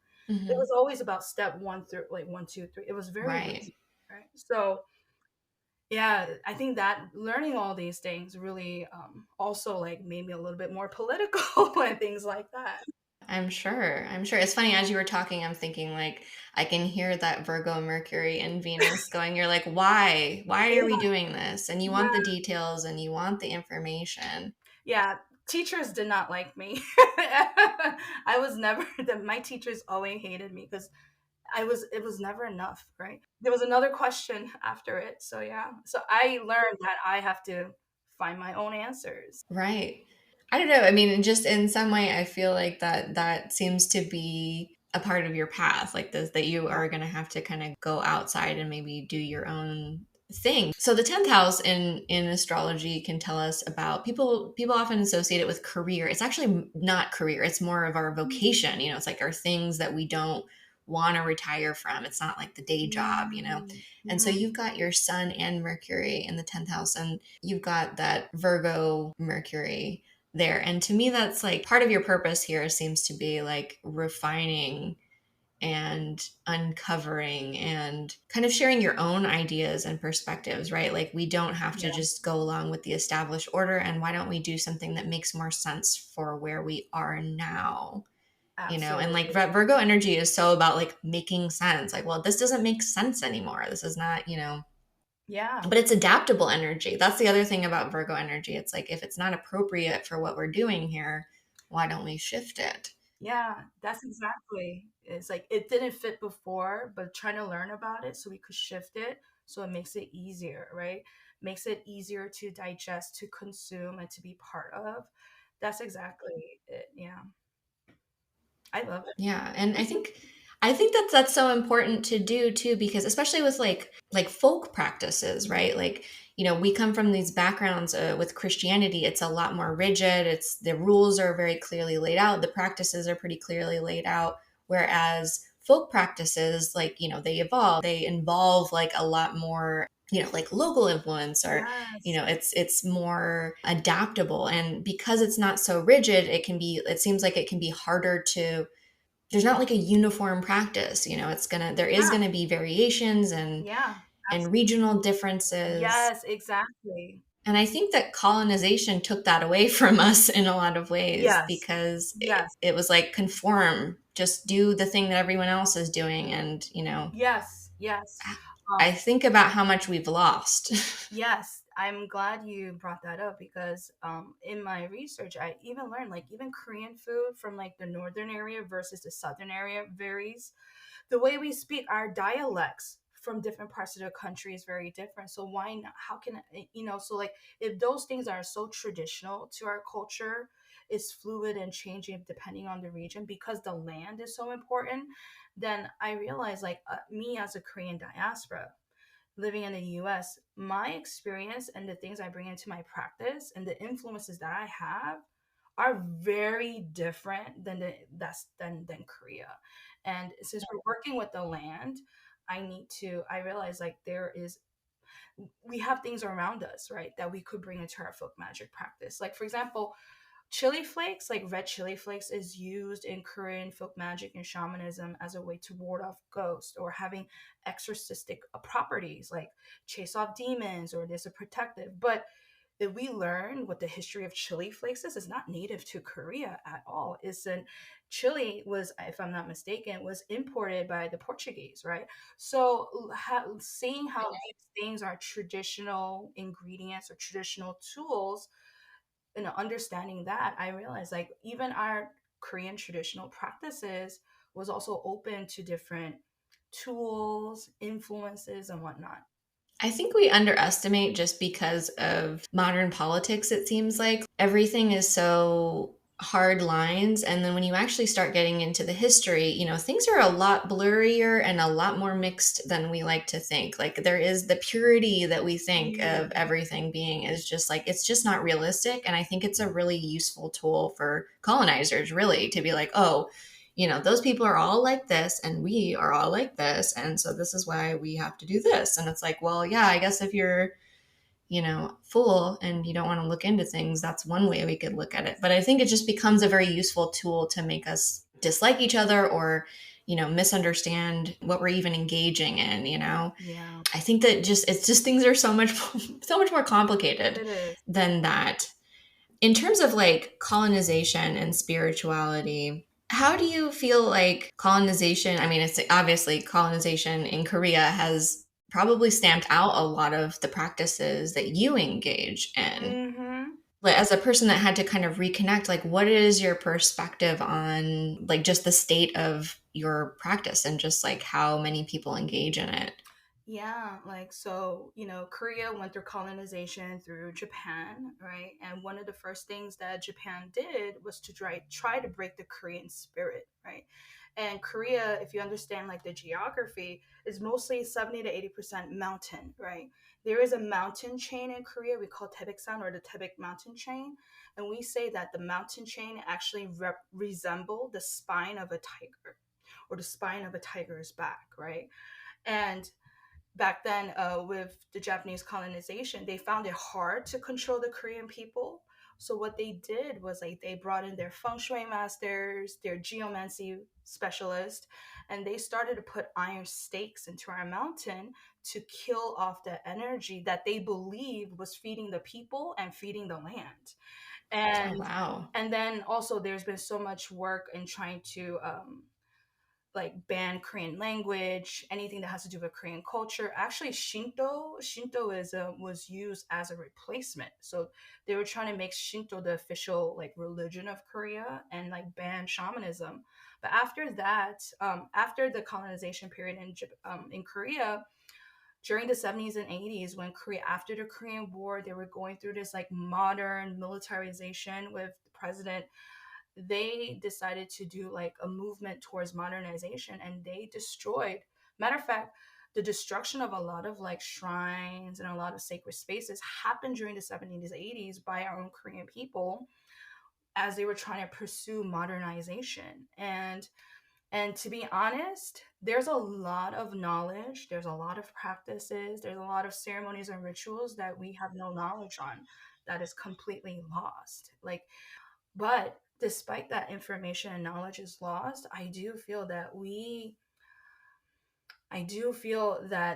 it hmm. was always about step one through like one, two, three. It was very Right. rigid, right? So yeah, I think that learning all these things really also like made me a little bit more political and things like that. I'm sure. I'm sure. It's funny as you were talking, I'm thinking like I can hear that Virgo, Mercury, and Venus going, you're like, why? Why are we Yeah, doing this? And you want the yeah, details and you want the information. yeah. Teachers did not like me. I was never my teachers always hated me because it was never enough, right? There was another question after it. So yeah. So I learned that I have to find my own answers. Right. I don't know. I mean, just in some way, I feel like that seems to be a part of your path, like this, that you Yeah. are going to have to kind of go outside and maybe do your own thing. So the 10th house in astrology can tell us about people often associate it with career. It's actually not career. It's more of our vocation, you know, it's like our things that we don't want to retire from. It's not like the day job, you know. And so Mm-hmm. you've got your sun and Mercury in the 10th house, and you've got that Virgo Mercury there. And to me, that's like part of your purpose here seems to be like refining and uncovering and kind of sharing your own ideas and perspectives, right? Like we don't have to Yeah, just go along with the established order. And why don't we do something that makes more sense for where we are now? You know, and like absolutely. Virgo energy is so about like making sense. Like, well, this doesn't make sense anymore. This is not, you know, Yeah. but it's adaptable energy. That's the other thing about Virgo energy. It's like if it's not appropriate for what we're doing here, why don't we shift it? Yeah, that's exactly. It's like it didn't fit before, but trying to learn about it so we could shift it so it makes it easier, right? Makes it easier to digest, to consume, and to be part of. That's exactly it. Yeah. I love it. Yeah, and I think that's so important to do too, because especially with like folk practices, right? Like, you know, we come from these backgrounds with Christianity. It's a lot more rigid. It's the rules are very clearly laid out. The practices are pretty clearly laid out. Whereas folk practices, like, they evolve, they involve like a lot more, like local influence, or Yes. it's more adaptable. And because it's not so rigid, it seems like it can be harder to, there's not like a uniform practice. There is Yeah. gonna be variations and Yeah. regional differences. Yes, exactly. And I think that colonization took that away from us in a lot of ways, Yes. because Yes. it was like, conform, just do the thing that everyone else is doing. And, Yes. Yes. I think about how much we've lost. Yes, I'm glad you brought that up because in my research, I even learned like even Korean food from like the northern area versus the southern area varies. The way we speak, our dialects from different parts of the country is very different. So why not? How can so like if those things are so traditional to our culture, it's fluid and changing depending on the region because the land is so important. Then I realized like me as a Korean diaspora living in the US, my experience and the things I bring into my practice and the influences that I have are very different than Korea. And since we're working with the land, I realize like we have things around us, right, that we could bring into our folk magic practice. Like for example, chili flakes, like red chili flakes, is used in Korean folk magic and shamanism as a way to ward off ghosts or having exorcistic properties, like chase off demons or there's a protective. But if we learn what the history of chili flakes is, it's not native to Korea at all. Chili was, if I'm not mistaken, was imported by the Portuguese, right? So seeing how these things are traditional ingredients or traditional tools, understanding that, I realized like even our Korean traditional practices was also open to different tools, influences, and whatnot. I think we underestimate, just because of modern politics, it seems like everything is so hard lines. And then when you actually start getting into the history, things are a lot blurrier and a lot more mixed than we like to think. Like, there is the purity that we think of Yeah. everything being, is just like, it's just not realistic. And I think it's a really useful tool for colonizers, really, to be like, oh, those people are all like this and we are all like this. And so this is why we have to do this. And it's like, well, yeah, I guess if you're, fool and you don't want to look into things, that's one way we could look at it. But I think it just becomes a very useful tool to make us dislike each other, or, misunderstand what we're even engaging in, Yeah, I think that it's just things are so much, so much more complicated it is. than that. In terms of like colonization and spirituality, how do you feel like colonization? I mean, it's obviously colonization in Korea has probably stamped out a lot of the practices that you engage in. Mm-hmm. But as a person that had to kind of reconnect, like, what is your perspective on like just the state of your practice and just like how many people engage in it? Yeah, like so, Korea went through colonization through Japan, right? And one of the first things that Japan did was to try to break the Korean spirit, right? And Korea, if you understand like the geography, is mostly 70 to 80% mountain, right? There is a mountain chain in Korea we call Taebeksan, or the Taebek mountain chain, and we say that the mountain chain actually resemble the spine of a tiger, or the spine of a tiger's back, right? And back then, with the Japanese colonization, they found it hard to control the Korean people. So what they did was like they brought in their feng shui masters, their geomancy specialists, and they started to put iron stakes into our mountain to kill off the energy that they believed was feeding the people and feeding the land. Oh, And wow. and then also there's been so much work in trying to like ban Korean language, anything that has to do with Korean culture. Actually, Shintoism was used as a replacement. So they were trying to make Shinto the official like religion of Korea and like ban shamanism. But after that, after the colonization period in Korea, during the 70s and 80s, when Korea, after the Korean War, they were going through this like modern militarization with the president, they decided to do like a movement towards modernization, and they destroyed, matter of fact, the destruction of a lot of like shrines and a lot of sacred spaces happened during the 70s 80s by our own Korean people as they were trying to pursue modernization. And And to be honest, there's a lot of knowledge, there's a lot of practices, there's a lot of ceremonies and rituals that we have no knowledge on, that is completely lost. Like, but despite that information and knowledge is lost, I do feel that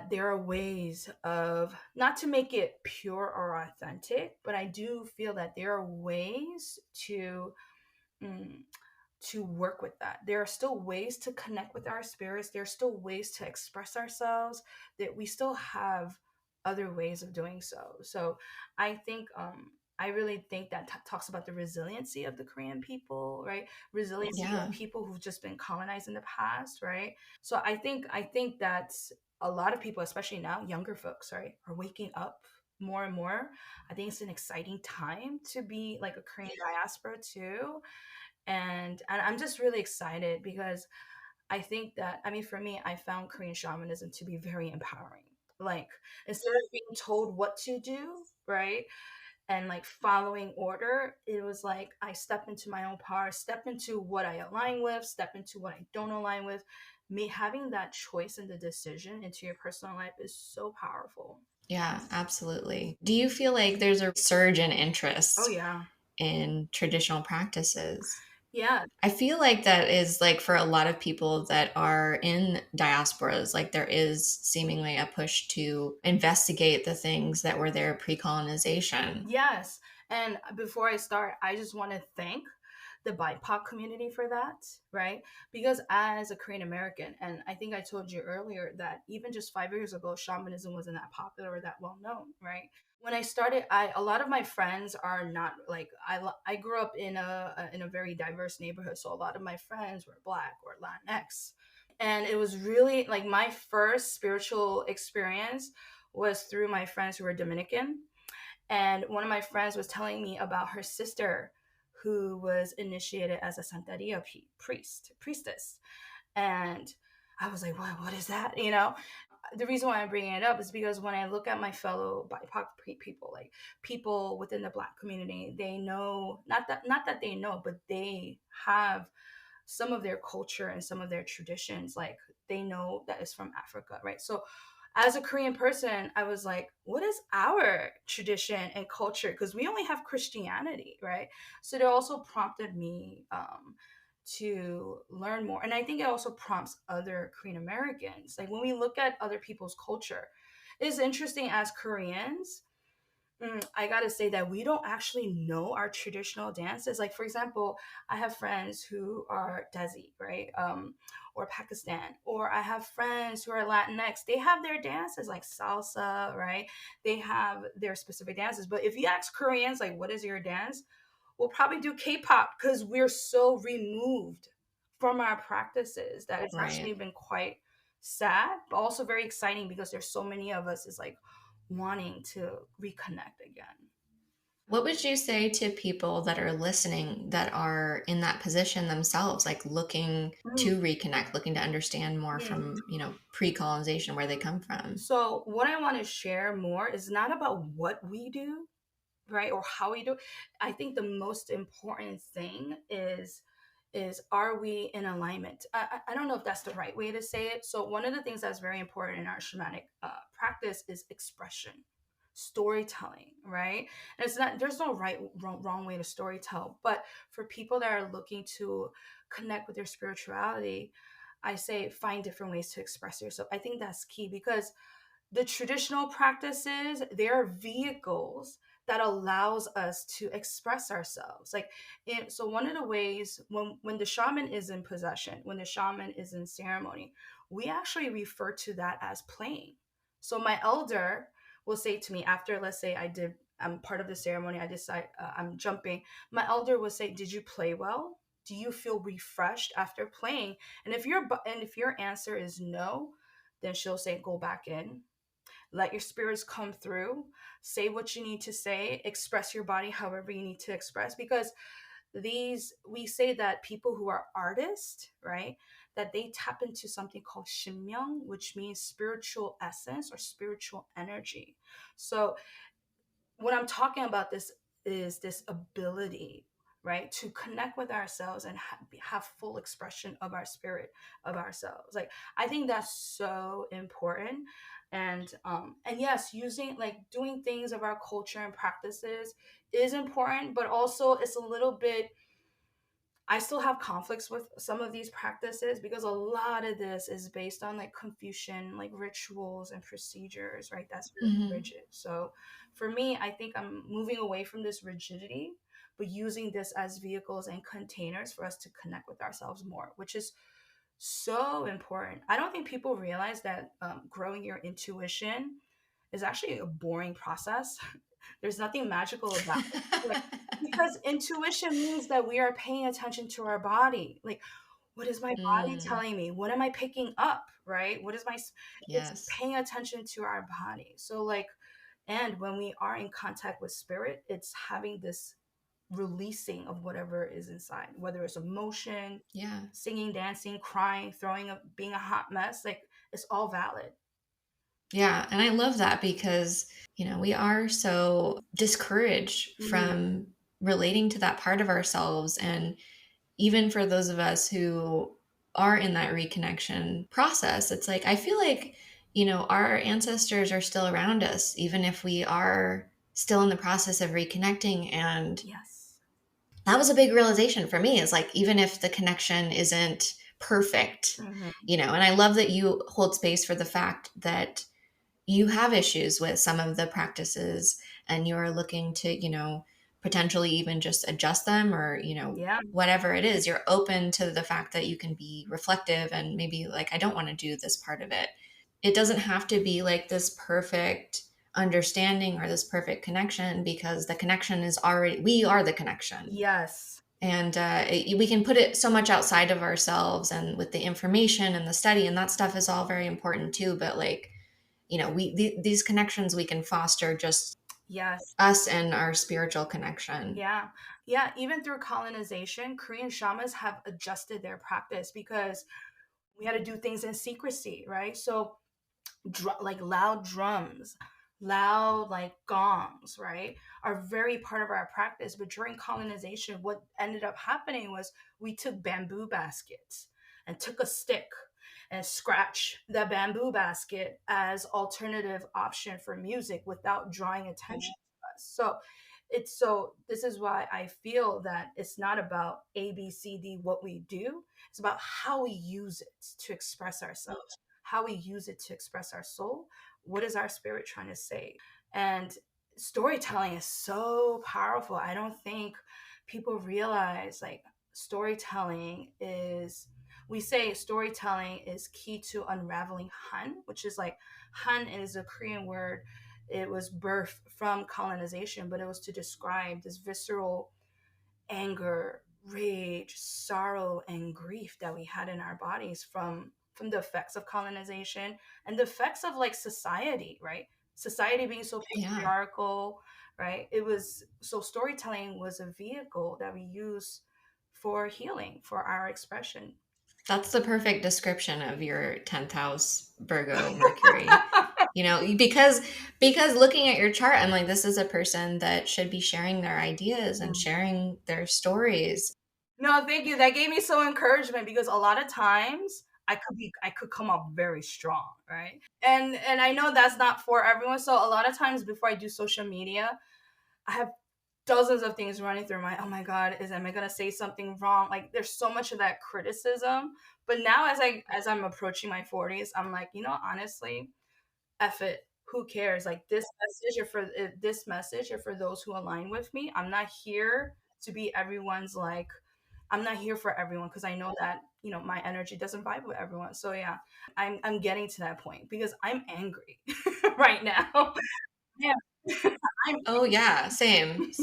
there are ways of not to make it pure or authentic, but I do feel that there are ways mm, to work with that. There are still ways to connect with our spirits. There are still ways to express ourselves. That we still have other ways of doing so. So I think I really think that talks about the resiliency of the Korean people, right? Resiliency of Yeah. people who've just been colonized in the past, right? So I think that a lot of people, especially now, younger folks, right, are waking up more and more. I think it's an exciting time to be like a Korean diaspora too, and I'm just really excited because I think that, I mean, for me, I found Korean shamanism to be very empowering. Like, instead of being told what to do, right, and like following order, it was like I step into my own power, step into what I align with, step into what I don't align with. Me having that choice and the decision into your personal life is so powerful. Yeah, absolutely. Do you feel like there's a surge in Oh interest yeah. in traditional practices? Yeah. I feel like that is like for a lot of people that are in diasporas, like there is seemingly a push to investigate the things that were there pre colonization. Yes. And before I start, I just want to thank the BIPOC community for that, right? Because as a Korean American, and I think I told you earlier that even just 5 years ago, shamanism wasn't that popular or that well known, right? When I started, a lot of my friends are not like I grew up in a very diverse neighborhood, so a lot of my friends were Black or Latinx, and it was really like my first spiritual experience was through my friends who were Dominican, and one of my friends was telling me about her sister who was initiated as a Santeria priestess. And I was like, what is that? You know, the reason why I'm bringing it up is because when I look at my fellow BIPOC people, like people within the Black community, they know, not that they know, but they have some of their culture and some of their traditions, like they know that it's from Africa, right? So as a Korean person, I was like, what is our tradition and culture? Because we only have Christianity, right? So they also prompted me to learn more. And I think it also prompts other Korean Americans. Like when we look at other people's culture, it's interesting as Koreans. I gotta say that we don't actually know our traditional dances. Like, for example, I have friends who are Desi, right? Or Pakistan, or I have friends who are Latinx. They have their dances like salsa, right? They have their specific dances. But if you ask Koreans, like, what is your dance? We'll probably do K-pop because we're so removed from our practices that it's Right. actually been quite sad, but also very exciting because there's so many of us is like wanting to reconnect again. What would you say to people that are listening that are in that position themselves, like looking Mm, to reconnect, looking to understand more mm. from, pre colonization, where they come from? So, what I want to share more is not about what we do, right, or how we do. I think the most important thing is are we in alignment? I don't know if that's the right way to say it. So one of the things that's very important in our shamanic practice is expression, storytelling, right? And it's not, there's no wrong way to storytell, but for people that are looking to connect with their spirituality, I say find different ways to express yourself. I think that's key because the traditional practices, they're vehicles that allows us to express ourselves. Like, so one of the ways when the shaman is in possession, when the shaman is in ceremony, we actually refer to that as playing. So my elder will say to me after, let's say I'm part of the ceremony, I decide I'm jumping. My elder will say, "Did you play well? Do you feel refreshed after playing?" And if your answer is no, then she'll say, "Go back in, let your spirits come through, say what you need to say, express your body however you need to express." Because we say that people who are artists, right, that they tap into something called shimyeong, which means spiritual essence or spiritual energy. So what I'm talking about this is this ability. right? To connect with ourselves and have full expression of our spirit, of ourselves. Like, I think that's so important. And yes, using, like, doing things of our culture and practices is important, but also it's a little bit, I still have conflicts with some of these practices because a lot of this is based on like Confucian, like rituals and procedures, right? That's very Mm-hmm. rigid. So for me, I think I'm moving away from this rigidity, but using this as vehicles and containers for us to connect with ourselves more, which is so important. I don't think people realize that growing your intuition is actually a boring process. There's nothing magical about it. Like, because intuition means that we are paying attention to our body. Like, what is my body Mm, telling me? What am I picking up? Right? What is my, it's yes. paying attention to our body. So, like, and when we are in contact with spirit, it's having this releasing of whatever is inside, whether it's emotion, Yeah. singing, dancing, crying, throwing up, being a hot mess. Like, it's all valid. Yeah. And I love that because, we are so discouraged Mm, from relating to that part of ourselves. And even for those of us who are in that reconnection process, it's like, I feel like, our ancestors are still around us, even if we are still in the process of reconnecting. And yes. that was a big realization for me, is like, even if the connection isn't perfect, Hmm. and I love that you hold space for the fact that you have issues with some of the practices and you're looking to, potentially even just adjust them, or, Yeah. whatever it is, you're open to the fact that you can be reflective and maybe like, I don't want to do this part of it. It doesn't have to be like this perfect understanding or this perfect connection, because the connection is already, we are the connection. Yes. And we can put it so much outside of ourselves, and with the information and the study and that stuff is all very important too. But like, these connections we can foster, just Yes. us and our spiritual connection. Yeah. Yeah. Even through colonization, Korean shamans have adjusted their practice because we had to do things in secrecy, right? So, like loud drums, loud like gongs, right, are very part of our practice. But during colonization, what ended up happening was we took bamboo baskets and took a stick and scratch the bamboo basket as alternative option for music without drawing attention to us. So it's, so this is why I feel that it's not about ABCD what we do, it's about how we use it to express ourselves, how we use it to express our soul. What is our spirit trying to say? And storytelling is so powerful. I don't think people realize, like, storytelling is, we say storytelling is key to unraveling Han, which is like, Han is a Korean word. It was birthed from colonization, but it was to describe this visceral anger, rage, sorrow, and grief that we had in our bodies from the effects of colonization and the effects of like society, right? Society being so Yeah, patriarchal, right? It was, so storytelling was a vehicle that we use for healing, for our expression. that's the perfect description of your 10th house Virgo Mercury. Because looking at your chart, I'm like, this is a person that should be sharing their ideas and sharing their stories. No, thank you. That gave me so encouragement because a lot of times I could come up very strong, right? And I know that's not for everyone. So a lot of times before I do social media, I have dozens of things running through my, oh my god, is, am I gonna say something wrong? Like, there's so much of that criticism. But now as I'm approaching my 40s, I'm like, honestly, F it. Who cares? Like, this message or for those who align with me. I'm not here to be everyone's, like, I'm not here for everyone because I know that, my energy doesn't vibe with everyone. So yeah, I'm getting to that point because I'm angry right now. Yeah. I'm Oh yeah, same,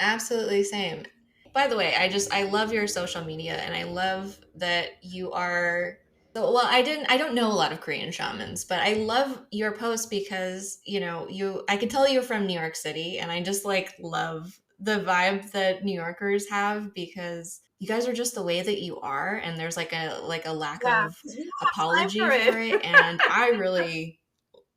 absolutely same. By the way, I love your social media, and I love that you are, so well, I don't know a lot of Korean shamans, but I love your posts because, I can tell you're from New York City, and I just like love the vibe that New Yorkers have, because you guys are just the way that you are, and there's like a lack yeah, of 'cause we don't have time apology for for it. it, and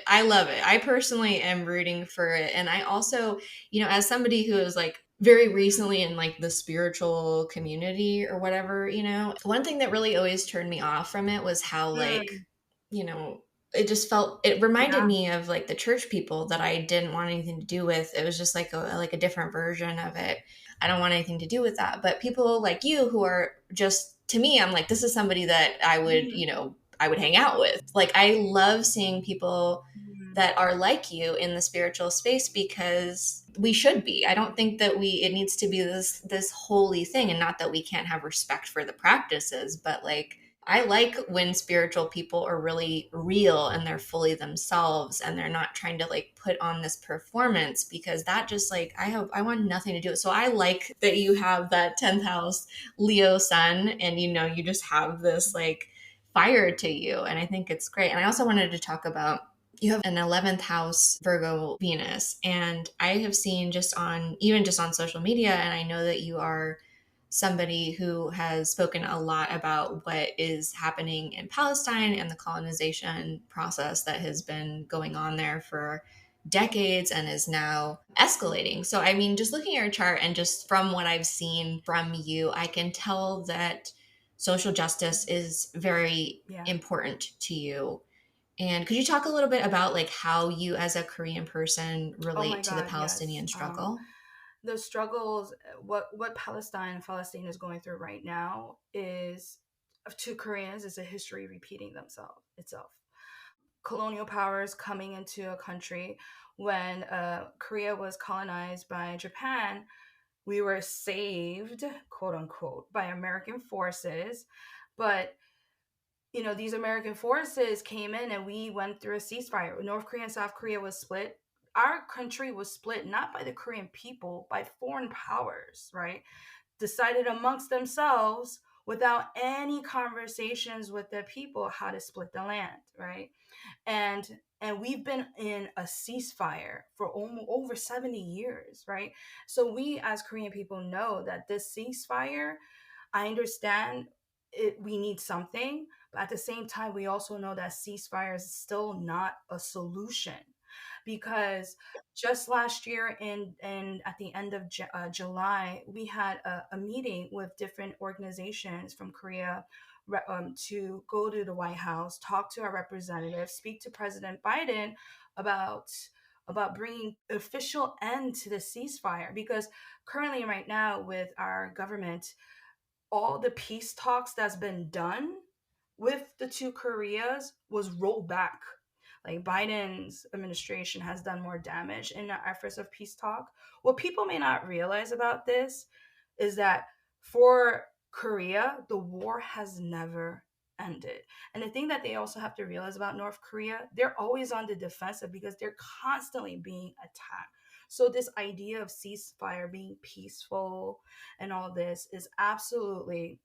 I love it. I personally am rooting for it. And I also, as somebody who is like very recently in like the spiritual community or whatever, you know. One thing that really always turned me off from it was how like, Mm, you know, it reminded yeah. me of like the church people that I didn't want anything to do with. It was just like a different version of it. I don't want anything to do with that. But people like you who are just, to me, I'm like, this is somebody that I would, Mhm. I would hang out with. Like I love seeing people Mhm. that are like you in the spiritual space because we should be. I don't think that it needs to be this holy thing, and not that we can't have respect for the practices, but like I like when spiritual people are really real and they're fully themselves and they're not trying to like put on this performance, because that just like I want nothing to do with. So I like that you have that 10th house Leo sun, and you just have this like fire to you, and I think it's great. And I also wanted to talk about, you have an 11th house Virgo Venus. And I have seen even just on social media, and I know that you are somebody who has spoken a lot about what is happening in Palestine and the colonization process that has been going on there for decades and is now escalating. So, I mean, just looking at your chart and just from what I've seen from you, I can tell that social justice is very Yeah. important to you. And could you talk a little bit about like how you as a Korean person Oh my relate to the God, yes. Palestinian struggle? The struggles, what Palestine is going through right now is, to Koreans, is a history repeating themselves itself. Colonial powers coming into a country. When Korea was colonized by Japan, we were saved, quote unquote, by American forces. But these American forces came in and we went through a ceasefire. North Korea and South Korea was split. Our country was split not by the Korean people, by foreign powers, right? Decided amongst themselves without any conversations with the people how to split the land, right? And we've been in a ceasefire for almost over 70 years, right? So we as Korean people know that this ceasefire, I understand it, we need something, but at the same time, we also know that ceasefire is still not a solution, because just last year in at the end of July, we had a meeting with different organizations from Korea, to go to the White House, talk to our representatives, speak to President Biden about bringing official end to the ceasefire, because currently right now with our government, all the peace talks that's been done with the two Koreas was rolled back. Like Biden's administration has done more damage in the efforts of peace talk. What people may not realize about this is that for Korea, the war has never ended. And the thing that they also have to realize about North Korea, they're always on the defensive because they're constantly being attacked. So this idea of ceasefire being peaceful and all this is absolutely,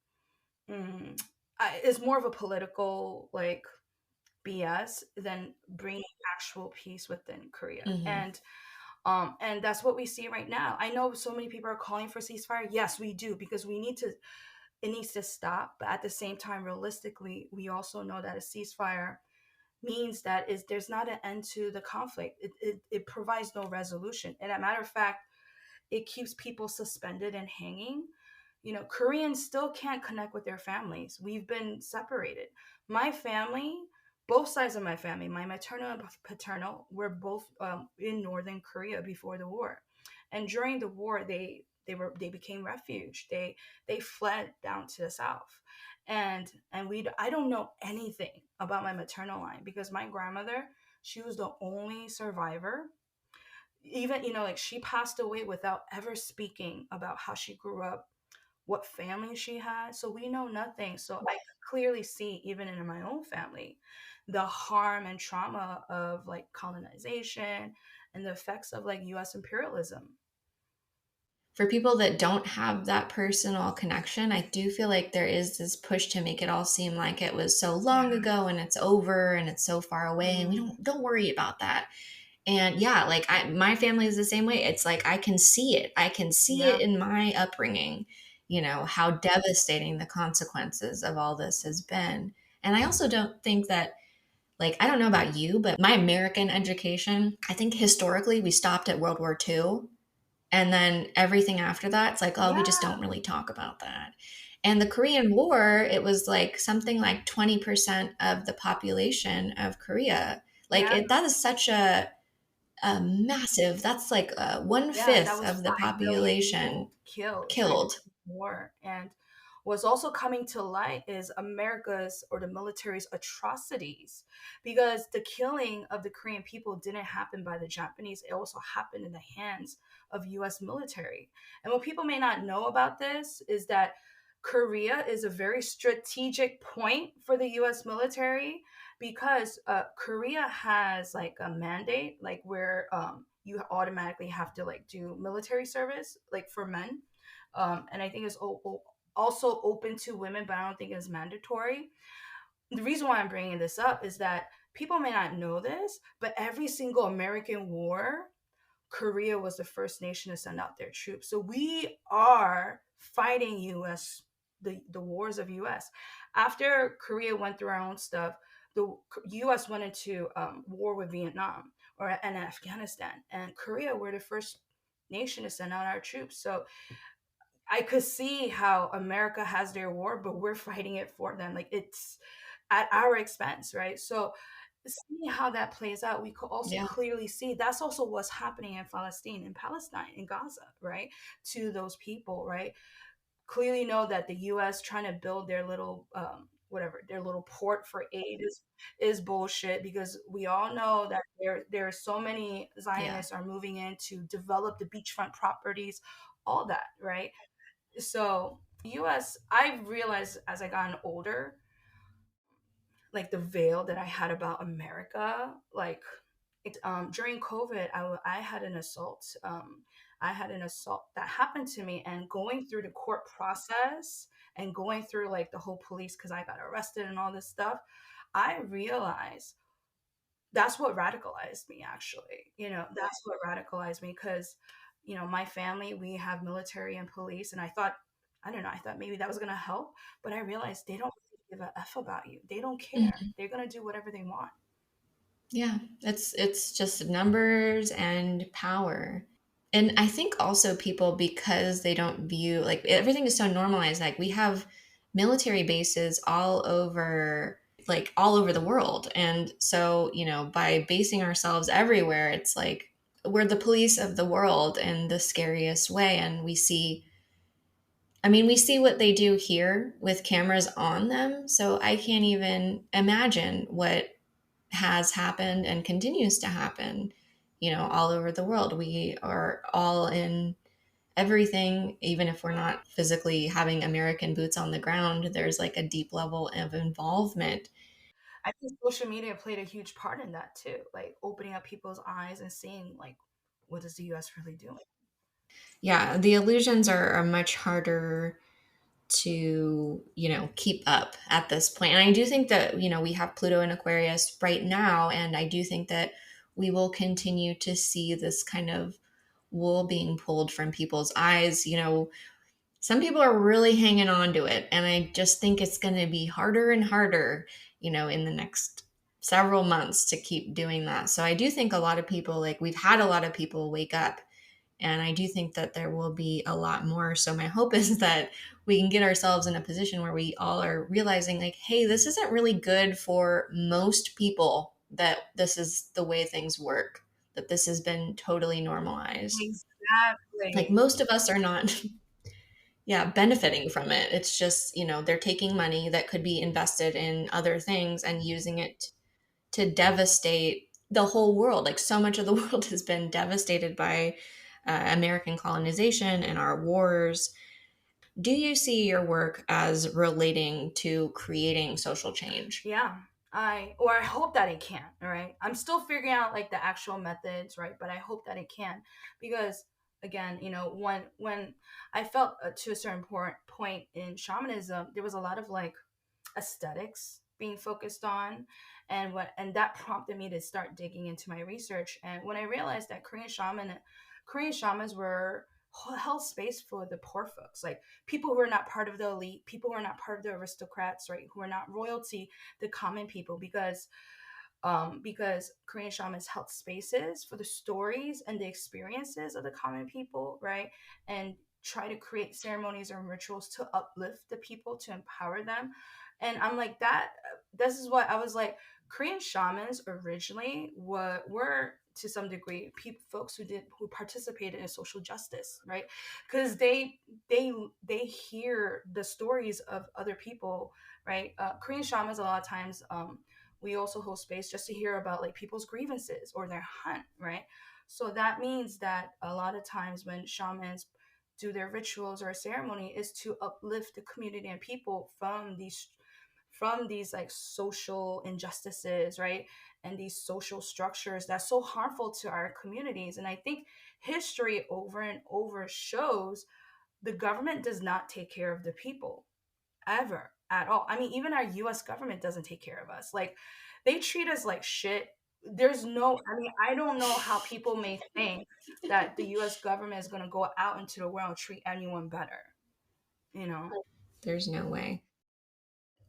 mm, is more of a political like BS than bringing actual peace within Korea. Mm-hmm. And that's what we see right now. I know so many people are calling for ceasefire. Yes, we do, because it needs to stop. But at the same time, realistically, we also know that a ceasefire means that is there's not an end to the conflict. It provides no resolution. And as a matter of fact, it keeps people suspended and hanging. Koreans still can't connect with their families. We've been separated. My family, both sides of my family, my maternal and paternal, were both in northern Korea before the war, and during the war, they became refuge. They fled down to the south, and I don't know anything about my maternal line because my grandmother, she was the only survivor. Even like she passed away without ever speaking about how she grew up, what family she had, so we know nothing. So I clearly see, even in my own family, the harm and trauma of like colonization and the effects of like US imperialism. For people that don't have that personal connection, I do feel like there is this push to make it all seem like it was so long Yeah. ago and it's over and it's so far away, and we Mm, don't worry about that. And yeah, like my family is the same way. It's like I can see it. I can see it yeah. in my upbringing, how devastating the consequences of all this has been. And I also don't think that, like, I don't know about you, but my American education, I think historically we stopped at World War II. And then everything after that, it's like, oh, we just Yeah. don't really talk about that. And the Korean War, it was like something like 20% of the population of Korea. Yeah. That is such a massive, that's like one Yeah, that fifth was of the 5 million population people killed during the killed. Korean War. And what's also coming to light is America's or the military's atrocities, because the killing of the Korean people didn't happen by the Japanese. It also happened in the hands of US military. And what people may not know about this is that Korea is a very strategic point for the US military, because Korea has like a mandate, like where you automatically have to like do military service, like for men, and I think it's also open to women, but I don't think it's mandatory. The reason why I'm bringing this up is that people may not know this, but every single American war, Korea was the first nation to send out their troops. So we are fighting US, the wars of US. After Korea went through our own stuff, the US went into war with Vietnam and Afghanistan, and Korea were the first nation to send out our troops. So I could see how America has their war, but we're fighting it for them. Like it's at our expense, right? So seeing how that plays out, we could also Yeah. clearly see that's also what's happening in Palestine, in Palestine, in Gaza, right? To those people, right? Clearly know that the U.S. trying to build their little whatever their little port for aid is bullshit, because we all know that there are so many Yeah. Zionists are moving in to develop the beachfront properties, all that, right? So U.S. I've realized as I gotten older, like the veil that I had about America. Like it during COVID, I had an assault. I had an assault that happened to me, and going through the court process and going through like the whole police, because I got arrested and all this stuff, I realized that's what radicalized me. Actually, that's what radicalized me, because my family, we have military and police, and I thought, I don't know, I thought maybe that was going to help, but I realized they don't give a f about you. They don't care. Mhm. They're going to do whatever they want. Yeah. It's just numbers and power. And I think also people, because they don't view, like, everything is so normalized, like we have military bases all over the world. And so, by basing ourselves everywhere, it's like we're the police of the world in the scariest way. And we see what they do here with cameras on them. So I can't even imagine what has happened and continues to happen, all over the world. We are all in everything, even if we're not physically having American boots on the ground, there's like a deep level of involvement. I think social media played a huge part in that too, like opening up people's eyes and seeing like what is the US really doing. Yeah, the illusions are much harder to, keep up at this point. And I do think that, we have Pluto and Aquarius right now. And I do think that we will continue to see this kind of wool being pulled from people's eyes. Some people are really hanging on to it. And I just think it's going to be harder and harder, in the next several months to keep doing that. So I do think a lot of people, like we've had a lot of people wake up. And I do think that there will be a lot more. So my hope is that we can get ourselves in a position where we all are realizing, like, hey, this isn't really good for most people, that this is the way things work, that this has been totally normalized. Like Exactly. most of us are not yeah, benefiting from it. It's just, they're taking money that could be invested in other things and using it to devastate the whole world. Like so much of the world has been devastated by American colonization and our wars. Do you see your work as relating to creating social change? Yeah. I hope that it can, all right? I'm still figuring out like the actual methods, right? But I hope that it can, because again, when I felt to a certain point in shamanism, there was a lot of like aesthetics being focused on, and that prompted me to start digging into my research. And when I realized that Korean shamans were held space for the poor folks, like people who are not part of the elite, people who are not part of the aristocrats, right, who are not royalty, the common people, because because Korean shamans held spaces for the stories and the experiences of the common people, right? And try to create ceremonies or rituals to uplift the people, to empower them. And I'm like, this is what I was like. Korean shamans originally were to some degree folks who participated in social justice, right? Because they they hear the stories of other people, right? Korean shamans a lot of times, we also hold space just to hear about like people's grievances or their hunt, right? So that means that a lot of times when shamans do their rituals or a ceremony is to uplift the community and people from these like social injustices, right? And these social structures that's so harmful to our communities. And I think history over and over shows the government does not take care of the people ever at all. I mean, even our US government doesn't take care of us. Like, they treat us like shit. I mean, I don't know how people may think that the US government is going to go out into the world and treat anyone better, you know? There's no way.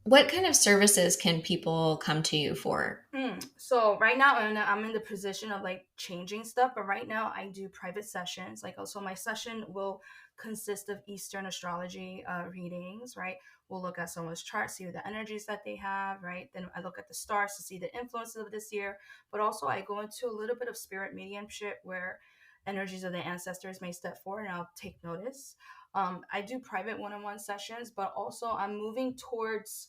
What kind of services can people come to you for? So right now I'm in the position of like changing stuff, but right now I do private sessions. Like, also my session will consist of Eastern astrology readings, right? We'll look at someone's chart, see the energies that they have, right? Then I look at the stars to see the influences of this year, but also I go into a little bit of spirit mediumship where energies of the ancestors may step forward and I'll take notice. I do private one-on-one sessions, but also I'm moving towards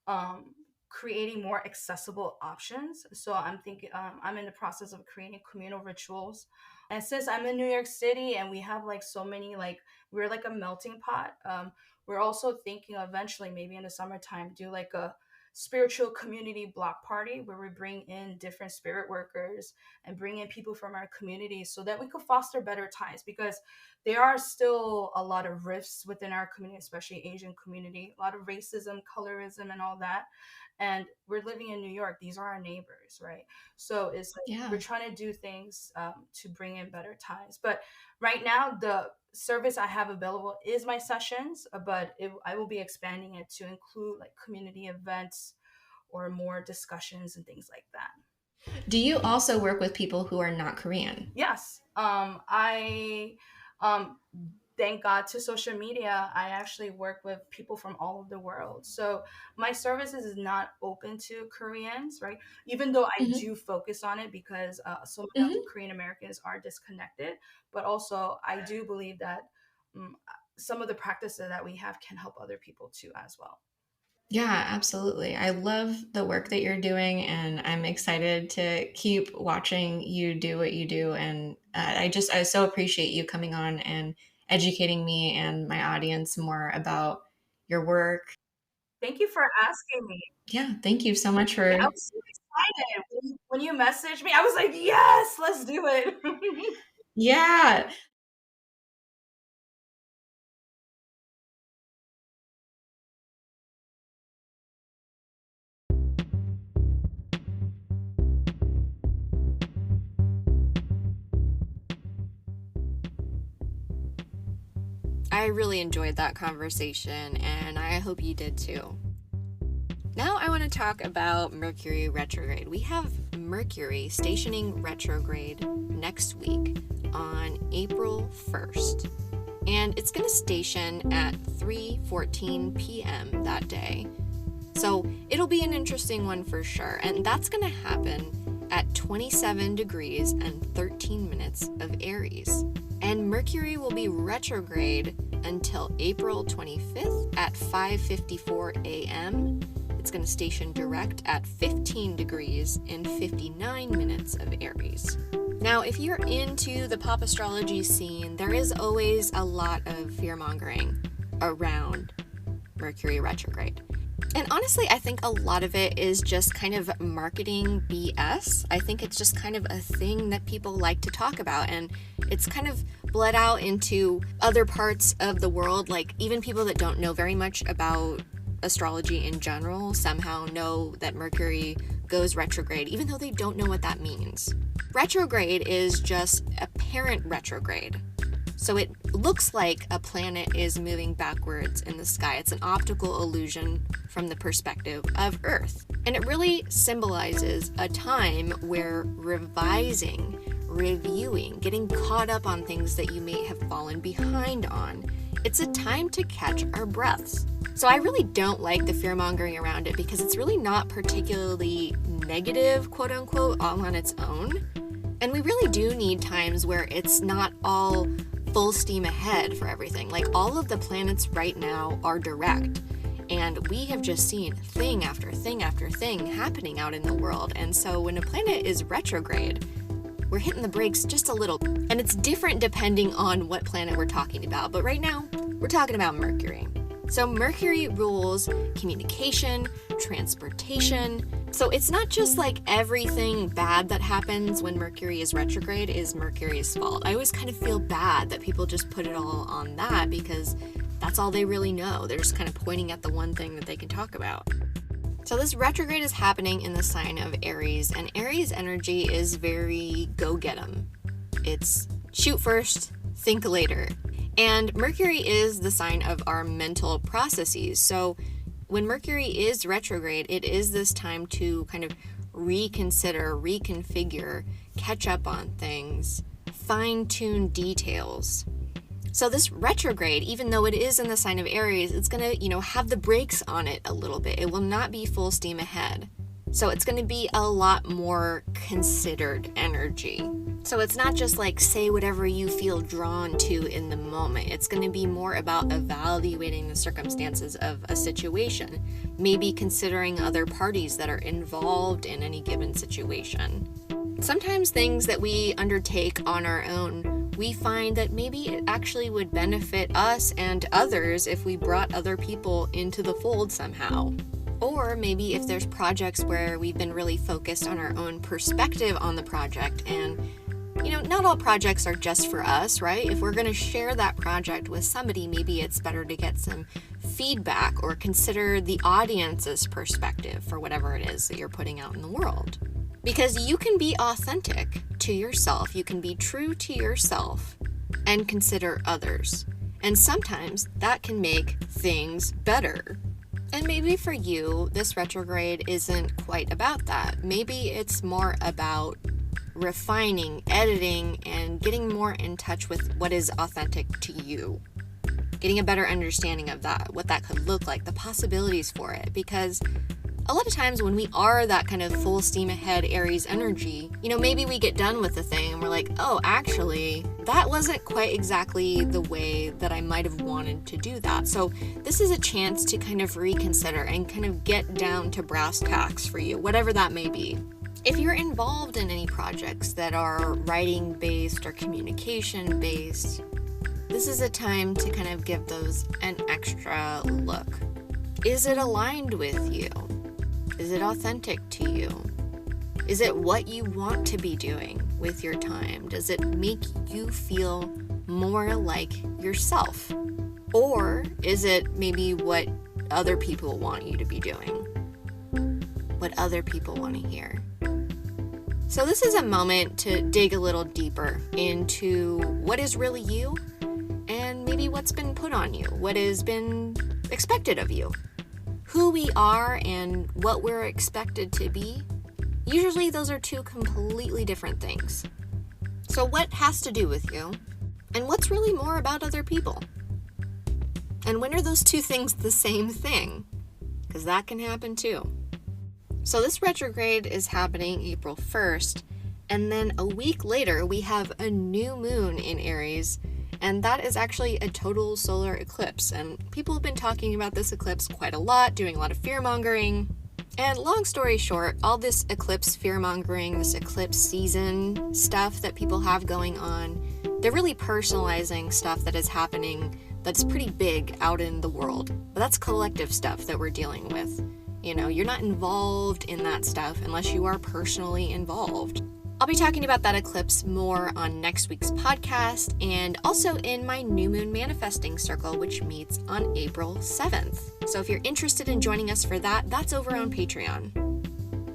um, creating more accessible options. So I'm thinking, I'm in the process of creating communal rituals. And since I'm in New York City and we have like so many, like, we're like a melting pot, we're also thinking eventually, maybe in the summertime, do like a spiritual community block party where we bring in different spirit workers and bring in people from our community so that we could foster better ties, because there are still a lot of rifts within our community, especially Asian community, a lot of racism, colorism, and all that. And we're living in New York. These are our neighbors, right? So it's like Yeah. we're trying to do things to bring in better ties. But right now, the service I have available is my sessions, but I will be expanding it to include like community events or more discussions and things like that. Do you also work with people who are not Korean? Yes. I thank God to social media, I actually work with people from all over the world. So my services is not open to Koreans, right? Even though I Hmm. do focus on it because so many of Hmm. Korean Americans are disconnected, but also I do believe that um, some of the practices that we have can help other people too as well. Yeah, absolutely. I love the work that you're doing, and I'm excited to keep watching you do what you do. And I so appreciate you coming on and educating me and my audience more about your work. Thank you for asking me. Yeah, thank you so much Yeah, I for, was so excited when you messaged me. I was like, yes, let's do it. yeah. I really enjoyed that conversation, and I hope you did too. Now I want to talk about Mercury retrograde. We have Mercury stationing retrograde next week on April 1st. And it's going to station at 3:14 p.m. that day. So it'll be an interesting one for sure. And that's going to happen at 27 degrees and 13 minutes of Aries. And Mercury will be retrograde until April 25th at 5:54 a.m. It's going to station direct at 15 degrees and 59 minutes of Aries. Now, if you're into the pop astrology scene, there is always a lot of fear-mongering around Mercury retrograde. And honestly, I think a lot of it is just kind of marketing BS. I think it's just kind of a thing that people like to talk about, and it's kind of bled out into other parts of the world. Like, even people that don't know very much about astrology in general somehow know that Mercury goes retrograde, even though they don't know what that means. Retrograde is just apparent retrograde. So it looks like a planet is moving backwards in the sky. It's an optical illusion from the perspective of Earth. And it really symbolizes a time where revising, reviewing, getting caught up on things that you may have fallen behind on. It's a time to catch our breaths. So I really don't like the fear-mongering around it because it's really not particularly negative, quote unquote, all on its own. And we really do need times where it's not all full steam ahead for everything. Like all of the planets right now are direct. And we have just seen thing after thing after thing happening out in the world. And so when a planet is retrograde, we're hitting the brakes just a little. And it's different depending on what planet we're talking about. But right now, we're talking about Mercury. So Mercury rules communication, transportation. So it's not just like everything bad that happens when Mercury is retrograde is Mercury's fault. I always kind of feel bad that people just put it all on that because that's all they really know. They're just kind of pointing at the one thing that they can talk about. So this retrograde is happening in the sign of Aries, and Aries energy is very go get 'em. It's shoot first, think later. And Mercury is the sign of our mental processes. So when Mercury is retrograde, it is this time to kind of reconsider, reconfigure, catch up on things, fine-tune details. So this retrograde, even though it is in the sign of Aries, it's going to, have the brakes on it a little bit. It will not be full steam ahead. So it's going to be a lot more considered energy. So it's not just like say whatever you feel drawn to in the moment. It's going to be more about evaluating the circumstances of a situation, maybe considering other parties that are involved in any given situation. Sometimes things that we undertake on our own, we find that maybe it actually would benefit us and others if we brought other people into the fold somehow. Or maybe if there's projects where we've been really focused on our own perspective on the project and, not all projects are just for us, right? If we're going to share that project with somebody, maybe it's better to get some feedback or consider the audience's perspective for whatever it is that you're putting out in the world. Because you can be authentic to yourself, you can be true to yourself and consider others. And sometimes that can make things better. And maybe for you, this retrograde isn't quite about that. Maybe it's more about refining, editing, and getting more in touch with what is authentic to you. Getting a better understanding of that, what that could look like, the possibilities for it. Because a lot of times when we are that kind of full steam ahead Aries energy, maybe we get done with the thing and we're like, oh, actually, that wasn't quite exactly the way that I might have wanted to do that. So this is a chance to kind of reconsider and kind of get down to brass tacks for you, whatever that may be. If you're involved in any projects that are writing based or communication based, this is a time to kind of give those an extra look. Is it aligned with you? Is it authentic to you? Is it what you want to be doing with your time? Does it make you feel more like yourself? Or is it maybe what other people want you to be doing? What other people want to hear? So this is a moment to dig a little deeper into what is really you and maybe what's been put on you, what has been expected of you. Who we are and what we're expected to be, usually those are two completely different things. So what has to do with you, and what's really more about other people? And when are those two things the same thing? Because that can happen too. So this retrograde is happening April 1st, and then a week later we have a new moon in Aries, and that is actually a total solar eclipse. And people have been talking about this eclipse quite a lot, doing a lot of fear-mongering. And long story short, all this eclipse fear-mongering, this eclipse season stuff that people have going on, they're really personalizing stuff that is happening that's pretty big out in the world. But that's collective stuff that we're dealing with. You're not involved in that stuff unless you are personally involved. I'll be talking about that eclipse more on next week's podcast and also in my New Moon Manifesting Circle, which meets on April 7th. So if you're interested in joining us for that, that's over on Patreon.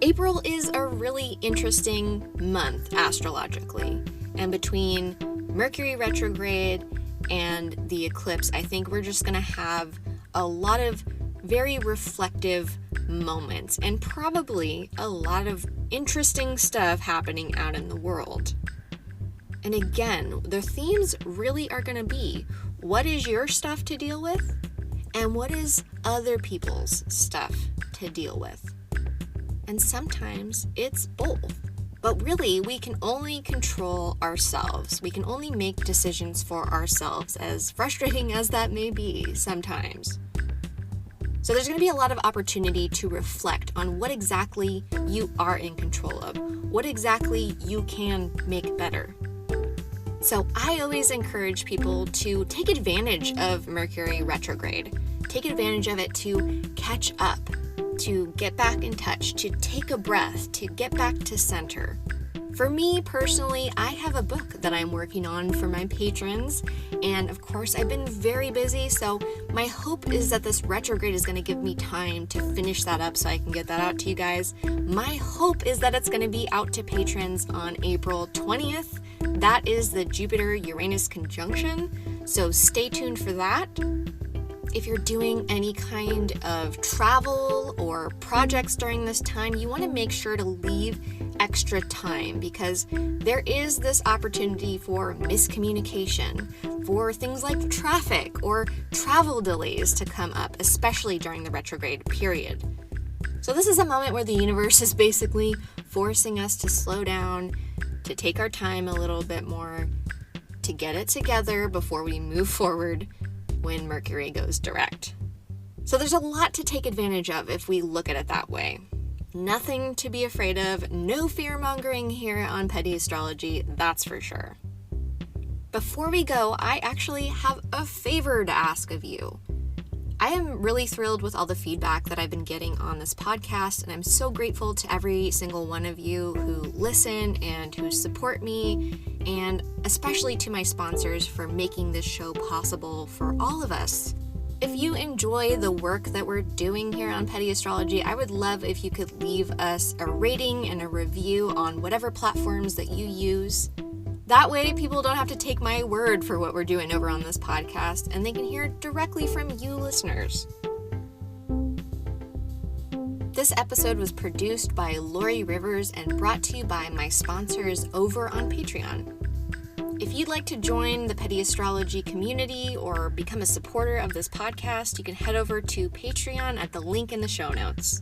April is a really interesting month astrologically. And between Mercury retrograde and the eclipse, I think we're just going to have a lot of very reflective moments and probably a lot of interesting stuff happening out in the world. And again, the themes really are going to be, what is your stuff to deal with? And what is other people's stuff to deal with? And sometimes it's both. But really, we can only control ourselves. We can only make decisions for ourselves, as frustrating as that may be sometimes. So there's going to be a lot of opportunity to reflect on what exactly you are in control of, what exactly you can make better. So I always encourage people to take advantage of Mercury Retrograde. Take advantage of it to catch up, to get back in touch, to take a breath, to get back to center. For me personally, I have a book that I'm working on for my patrons, and of course I've been very busy, so my hope is that this retrograde is going to give me time to finish that up so I can get that out to you guys. My hope is that it's going to be out to patrons on April 20th. That is the Jupiter-Uranus conjunction, so stay tuned for that. If you're doing any kind of travel or projects during this time, you want to make sure to leave extra time because there is this opportunity for miscommunication, for things like traffic or travel delays to come up, especially during the retrograde period. So this is a moment where the universe is basically forcing us to slow down, to take our time a little bit more, to get it together before we move forward when Mercury goes direct. So there's a lot to take advantage of if we look at it that way. Nothing to be afraid of, no fear-mongering here on Petty Astrology, that's for sure. Before we go, I actually have a favor to ask of you. I am really thrilled with all the feedback that I've been getting on this podcast, and I'm so grateful to every single one of you who listen and who support me, and especially to my sponsors for making this show possible for all of us. If you enjoy the work that we're doing here on Petty Astrology, I would love if you could leave us a rating and a review on whatever platforms that you use. That way, people don't have to take my word for what we're doing over on this podcast, and they can hear directly from you listeners. This episode was produced by Lori Rivers and brought to you by my sponsors over on Patreon. If you'd like to join the Petty Astrology community or become a supporter of this podcast, you can head over to Patreon at the link in the show notes.